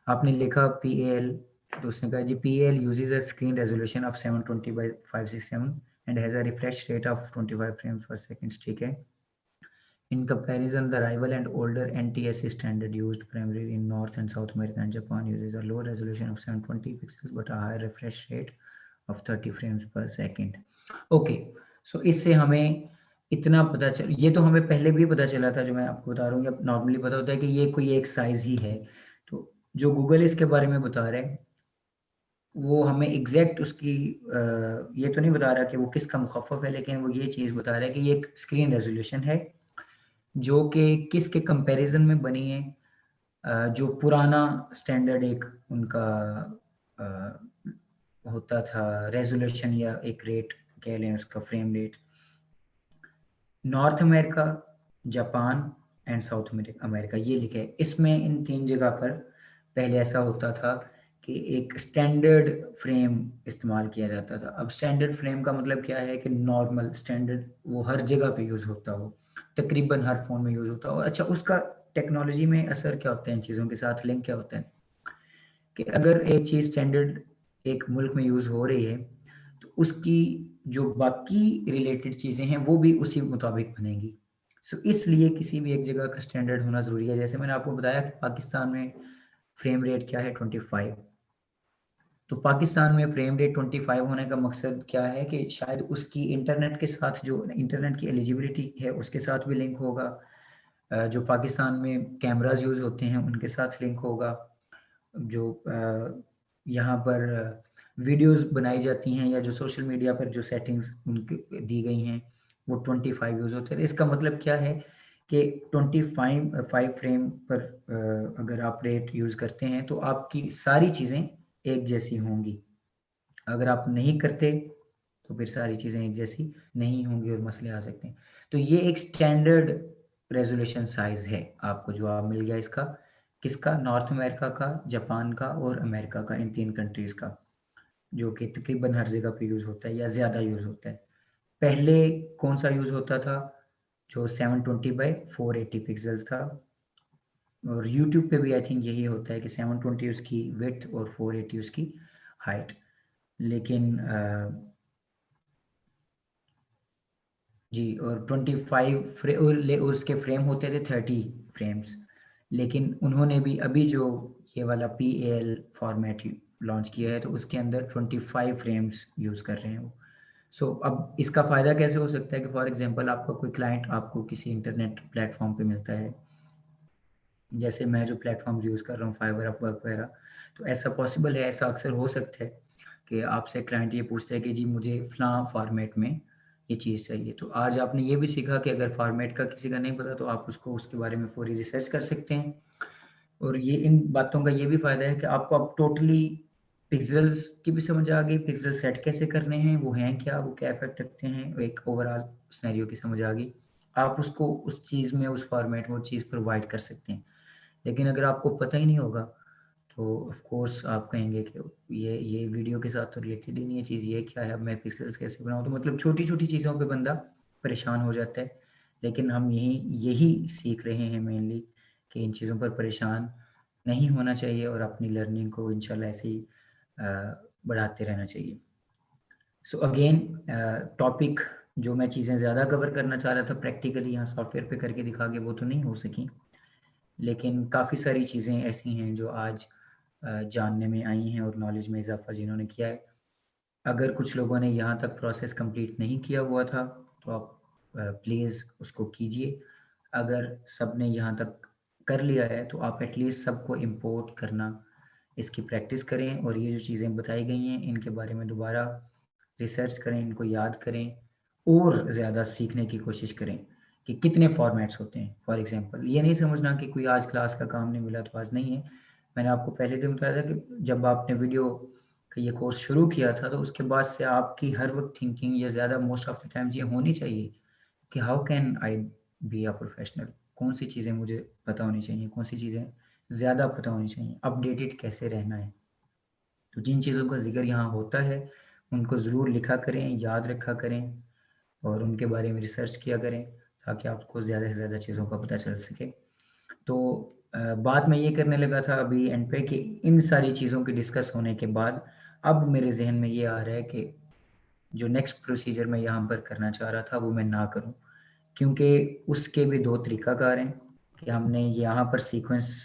आपने लिखा पीएल तो उसने कहा जी PAL uses a screen resolution of 720 by 567 and has a refresh rate of 25 frames per second ठीक है। In comparison, the rival and older NTSC standard used primarily in North and South America and Japan uses a low resolution of 720 pixels but a high refresh rate of 30 frames per second. Okay, सो इससे हमें इतना पता चल ये तो हमें पहले भी पता चला था जो मैं आपको बता रहा हूँ, या नॉर्मली पता होता है कि ये कोई एक साइज़ ही है। तो जो गूगल इसके बारे में बता रहे हैं, वो हमें एग्ज़ैक्ट उसकी ये तो नहीं बता रहा कि वो किसका मुख़फ़्फ़फ़ है, लेकिन वो ये चीज़ बता रहा है कि ये एक स्क्रीन रेज़ोल्यूशन है जो कि किसके कंपैरिज़न में बनी है, जो पुराना स्टैंडर्ड एक उनका अ, होता था रेज़ोल्यूशन या एक रेट कह लें उसका frame rate, north America, Japan and south America ये लिखा है। इसमें इन 3 जगह पर पहले ऐसा होता था कि एक स्टैंडर्ड फ्रेम इस्तेमाल किया जाता था। अब स्टैंडर्ड फ्रेम का मतलब क्या है कि नॉर्मल स्टैंडर्ड वो हर जगह पे यूज़ होता हो, तकरीबन हर फ़ोन में यूज़ होता हो। अच्छा उसका टेक्नोलॉजी में असर क्या होता है इन चीज़ों के साथ लिंक क्या होता है? कि अगर एक चीज़ स्टैंडर्ड एक मुल्क में यूज़ हो रही है, तो उसकी जो बाकी रिलेटेड चीज़ें हैं, वो भी उसी मुताबिक बनेंगी। सो इसलिए किसी भी एक जगह का स्टैंडर्ड होना ज़रूरी है। जैसे मैंने आपको बताया कि पाकिस्तान में फ्रेम रेट क्या है 25। तो पाकिस्तान में फ्रेम रेट 25 होने का मकसद क्या है कि शायद उसकी इंटरनेट के साथ जो इंटरनेट की एलिजिबिलिटी है, उसके साथ भी लिंक होगा। जो पाकिस्तान में कैमराज़ यूज़ होते हैं, उनके साथ लिंक होगा। जो यहाँ पर वीडियोज़ बनाई जाती हैं या जो सोशल मीडिया पर जो सेटिंग्स उनकी दी गई हैं, वो 25 यूज़ होते हैं। इसका मतलब क्या है कि 5 फ्रेम पर अगर आप रेट यूज़ करते हैं, तो आपकी सारी चीज़ें एक जैसी होंगी। अगर आप नहीं करते, तो फिर सारी चीज़ें एक जैसी नहीं होंगी और मसले आ सकते हैं। तो ये एक स्टैंडर्ड रेज़ोल्यूशन साइज़ है, आपको जवाब मिल गया इसका। किसका? नॉर्थ अमेरिका का, जापान का और अमेरिका का, इन 3 कंट्रीज़ का, जो कि तकरीबन हर जगह पे यूज़ होता है या ज़्यादा यूज़ होता है। पहले कौन-सा यूज़ होता था? जो 720 बाय 480 पिक्सेल्स था, और यूट्यूब पे भी आई थिंक यही होता है कि 720 उसकी विड्थ और 480 उसकी हाइट। लेकिन जी, और 25 और उसके फ्रेम होते थे 30 फ्रेम्स। लेकिन उन्होंने भी अभी जो ये वाला पीएएल फॉर्मेट लॉन्च किया है, तो उसके अंदर 25 फ्रेम्स यूज़ कर रहे हैं वो। सो अब इसका फ़ायदा कैसे हो सकता है कि फॉर एग्ज़ाम्पल आपका कोई क्लाइंट आपको किसी इंटरनेट प्लेटफ़ॉर्म पे मिलता है, जैसे मैं जो प्लेटफ़ॉर्म्स यूज़ कर रहा हूँ, फाइवर, अपवर्क वगैरह, तो ऐसा पॉसिबल है, ऐसा अक्सर हो सकता है कि आपसे क्लाइंट ये पूछता है कि जी मुझे फ़लाँ फ़ॉर्मेट में ये चीज़ चाहिए। तो आज आपने ये भी सीखा कि अगर फ़ॉर्मेट का किसी का नहीं पता तो आप उसको उसके बारे में पूरी रिसर्च कर सकते हैं। और ये इन बातों का ये भी फ़ायदा है कि आपको अब टोटली पिक्सेल्स की भी समझ आ गई, पिक्सेल सेट कैसे करने हैं, वो हैं क्या, वो क्या इफ़ेक्ट रखते हैं, एक ओवरऑल सिनेरियो की समझ आ गई। आप उसको उस चीज़ में, उस फ़ॉर्मेट में वो चीज़ प्रोवाइड कर सकते हैं। लेकिन अगर आपको पता ही नहीं होगा, तो ऑफ़ कोर्स आप कहेंगे कि ये वीडियो के साथ तो रिलेटेड ही नहीं है चीज़, ये क्या है, अब मैं पिक्सेल्स कैसे बनाऊँ? तो मतलब छोटी-छोटी चीज़ों पे बंदा परेशान हो जाता है। लेकिन हम यही यही सीख रहे हैं मेनली कि इन चीज़ों पर परेशान नहीं होना चाहिए और अपनी लर्निंग को इंशाल्लाह ऐसे ही अ, बढ़ाते रहना चाहिए। सो अगेन टॉपिक जो मैं चीज़ें ज़्यादा कवर करना चाह रहा था प्रैक्टिकली यहाँ सॉफ्टवेयर पे करके दिखा के, वो तो नहीं हो सकी। लेकिन काफ़ी सारी चीज़ें ऐसी हैं जो आज जानने में आई हैं और नॉलेज में इज़ाफ़ा जिन्होंने किया है। अगर कुछ लोगों ने यहाँ तक प्रोसेस कंप्लीट नहीं किया हुआ था, तो आप प्लीज़ उसको कीजिए। अगर सबने यहाँ तक कर लिया है, तो आप एटलीस्ट सबको इम्पोर्ट करना, इसकी प्रैक्टिस करें और ये जो चीज़ें बताई गई हैं, इनके बारे में दोबारा रिसर्च करें, इनको याद करें और ज़्यादा सीखने की कोशिश करें कि कितने फ़ॉर्मेट्स होते हैं। फॉर एग्ज़ाम्पल ये नहीं समझना कि कोई आज क्लास का काम नहीं मिला तो आज नहीं है। मैंने आपको पहले दिन बताया था कि जब आपने वीडियो का ये कोर्स शुरू किया था, तो उसके बाद से आपकी हर वक़्त थिंकिंग या ज़्यादा मोस्ट ऑफ द टाइम्स ये होनी चाहिए कि how can I be a professional? कौन-सी चीज़ें मुझे पता होनी चाहिए, कौन-सी चीज़ें ज़्यादा पता होनी चाहिए, अपडेटेड कैसे रहना है। तो जिन चीज़ों का ज़िक्र यहाँ होता है, उनको ज़रूर लिखा करें, याद रखा करें और उनके बारे में रिसर्च किया करें, ताकि आपको ज़्यादा से ज़्यादा चीज़ों का पता चल सके। तो बात मैं ये करने लगा था अभी एंड पे कि इन सारी चीज़ों के डिस्कस होने के बाद, अब मेरे ज़हन में ये आ रहा है कि जो नेक्स्ट प्रोसीजर मैं यहाँ पर करना चाह रहा था, वो मैं ना करूँ। क्योंकि उसके भी 2 तरीक़ाकार हैं कि हमने यहाँ पर सीक्वेंस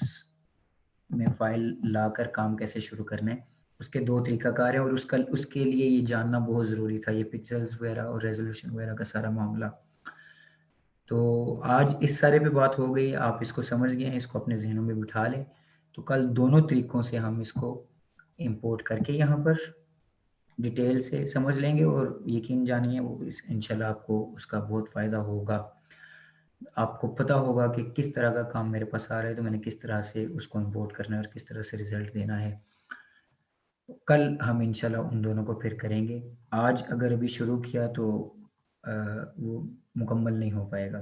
में फ़ाइल लाकर काम कैसे शुरू करना है। उसके 2 तरीक़ाकार हैं और उसके लिए ये जानना बहुत ज़रूरी था, ये पिक्सेल्स वगैरह और रेज़ोल्यूशन वगैरह का सारा मामला। तो आज इस सारे पे बात हो गई, आप इसको समझ गए हैं, इसको अपने ज़हनों में बिठा लें, तो कल दोनों तरीकों से हम इसको इम्पोर्ट करके यहाँ पर डिटेल से समझ लेंगे और यकीन जानिए वो इस इंशाल्लाह आपको उसका बहुत फ़ायदा होगा। आपको पता होगा कि किस तरह का काम मेरे पास आ रहा है, तो मैंने किस तरह से उसको इम्पोर्ट करना है और किस तरह से रिज़ल्ट देना है। कल हम इंशाल्लाह उन दोनों को फिर करेंगे। आज अगर अभी शुरू किया तो वो मुकम्मल नहीं हो पाएगा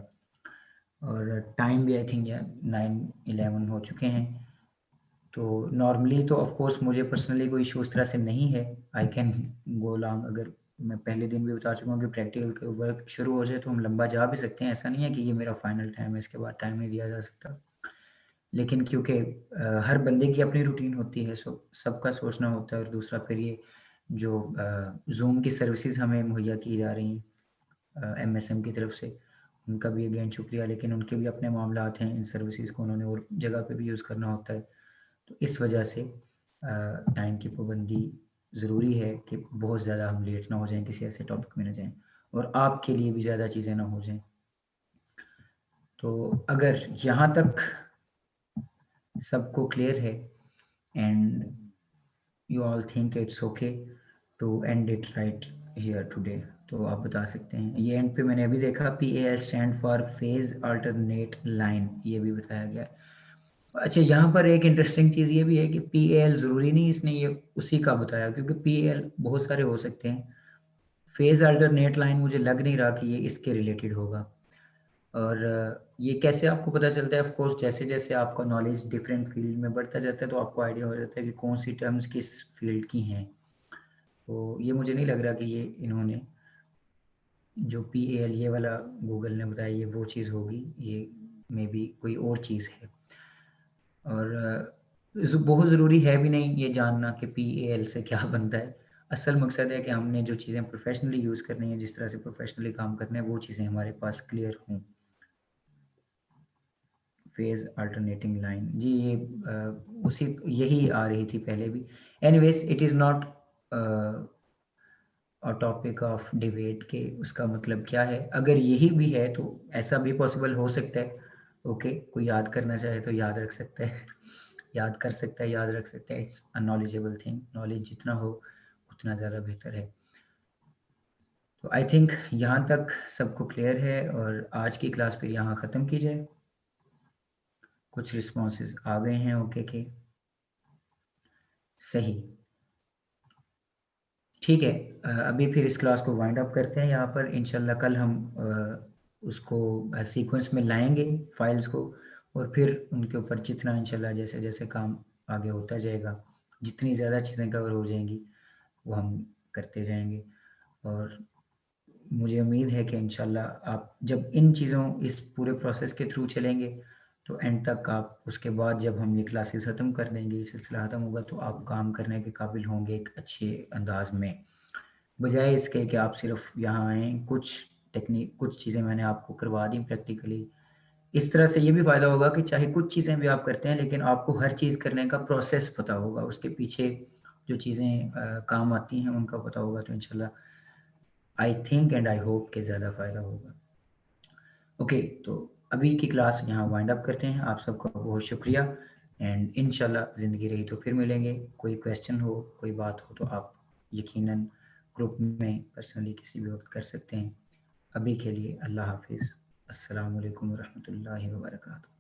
और टाइम भी आई थिंक या 9-11 हो चुके हैं। तो नॉर्मली तो ऑफ़ कोर्स मुझे पर्सनली कोई इश्यू उस तरह से नहीं है। आई कैन गो लॉन्ग, अगर मैं पहले दिन भी बता चुका हूँ कि प्रैक्टिकल का वर्क शुरू हो जाए तो हम लंबा जा भी सकते हैं। ऐसा नहीं है कि ये मेरा फाइनल टाइम है, इसके बाद टाइम नहीं दिया जा सकता। लेकिन क्योंकि हर बंदे की अपनी रूटीन होती है, सो सबका सोचना होता है और दूसरा फिर ये जो ज़ूम की सर्विसेज़ हमें मुहैया की जा रही हैं एमएसएम की तरफ से, उनका भी अगेन शुक्रिया, लेकिन उनके भी अपने मामलात हैं, इन सर्विसेज़ को उन्होंने और जगह पे भी यूज़ करना होता है। तो इस वजह से टाइम की पाबंदी ज़रूरी है कि बहुत ज़्यादा हम लेट ना हो जाएँ, किसी ऐसे टॉपिक में ना जाएँ और आपके लिए भी ज़्यादा चीज़ें ना हो जाएँ। तो अगर यहाँ तक सबको क्लियर है and you all think it's okay to end it right here today, तो आप बता सकते हैं। ये एंड पे मैंने अभी देखा PAL stand for phase alternate line, ये भी बताया गया है। अच्छा, यहाँ पर एक इंटरेस्टिंग चीज़ ये भी है कि पीएल ज़रूरी नहीं इसने ये उसी का बताया, क्योंकि पीएल बहुत सारे हो सकते हैं। फेज़ अल्टरनेट लाइन मुझे लग नहीं रहा कि ये इसके रिलेटेड होगा। और ये कैसे आपको पता चलता है? ऑफ कोर्स जैसे-जैसे आपका नॉलेज डिफरेंट फील्ड में बढ़ता जाता है, तो आपको आइडिया हो जाता है कि कौन-सी टर्म्स किस फील्ड की हैं। तो ये मुझे नहीं लग रहा कि ये इन्होंने जो पीएएल ये वाला गूगल ने बताया ये वो चीज़ होगी, ये मेबी कोई और चीज़ है। और बहुत ज़रूरी है भी नहीं ये जानना कि पीएएल से क्या बनता है। असल मकसद है कि हमने जो चीज़ें प्रोफ़ेशनली यूज़ करनी है, जिस तरह से प्रोफ़ेशनली काम करना है, वो चीज़ें हमारे पास क्लियर हों। फ़ेज़ अल्टरनेटिंग लाइन जी, ये उसी यही आ रही थी पहले भी। Anyways it is not topic of debate के उसका मतलब क्या है। अगर यही भी है तो ऐसा भी पॉसिबल हो सकता है। ओके, कोई याद करना चाहे तो याद रख सकता है। याद कर सकता है, याद रख सकता है। It's a knowledgeable thing. Knowledge जितना हो उतना ज़्यादा बेहतर है। तो आई थिंक यहाँ तक सबको क्लियर है और आज की क्लास फिर यहाँ ख़त्म की जाए। कुछ रिस्पॉन्सेज आ गए हैं ओके के। सही। ठीक है। अभी फिर इस क्लास को वाइंड अप करते हैं यहाँ पर। इंशाल्लाह कल हम उसको सीक्वेंस में लाएंगे फाइल्स को, और फिर उनके ऊपर जितना इंशाल्लाह जैसे जैसे काम आगे होता जाएगा, जितनी ज़्यादा चीज़ें कवर हो जाएंगी वो हम करते जाएंगे। और मुझे उम्मीद है कि इंशाल्लाह आप जब इन चीज़ों इस पूरे प्रोसेस के थ्रू चलेंगे तो एंड तक आप, उसके बाद जब हम ये क्लासेस ख़त्म कर देंगे, ये सिलसिला ख़त्म होगा, तो आप काम करने के काबिल होंगे एक अच्छे अंदाज में। बजाय इसके कि आप सिर्फ यहाँ आएँ, कुछ चीज़ें मैंने आपको करवा दी प्रैक्टिकली। इस तरह से ये भी फ़ायदा होगा कि चाहे कुछ चीज़ें भी आप करते हैं, लेकिन आपको हर चीज़ करने का प्रोसेस पता होगा, उसके पीछे जो चीज़ें काम आती हैं उनका पता होगा, तो इंशाल्लाह I think and I hope कि ज़्यादा फ़ायदा होगा। ओके, तो अभी की क्लास यहाँ वाइंड अप करते हैं। आप सबका बहुत शुक्रिया एंड इंशाल्लाह ज़िंदगी रही तो फिर मिलेंगे। कोई क्वेश्चन हो, कोई बात हो तो आप यकीनन ग्रुप में पर्सनली किसी भी वक़्त कर सकते हैं। अभी के लिए अल्लाह हाफ़िज़। अस्सलामु अलैकुम व रहमतुल्लाहि व बरकातहू।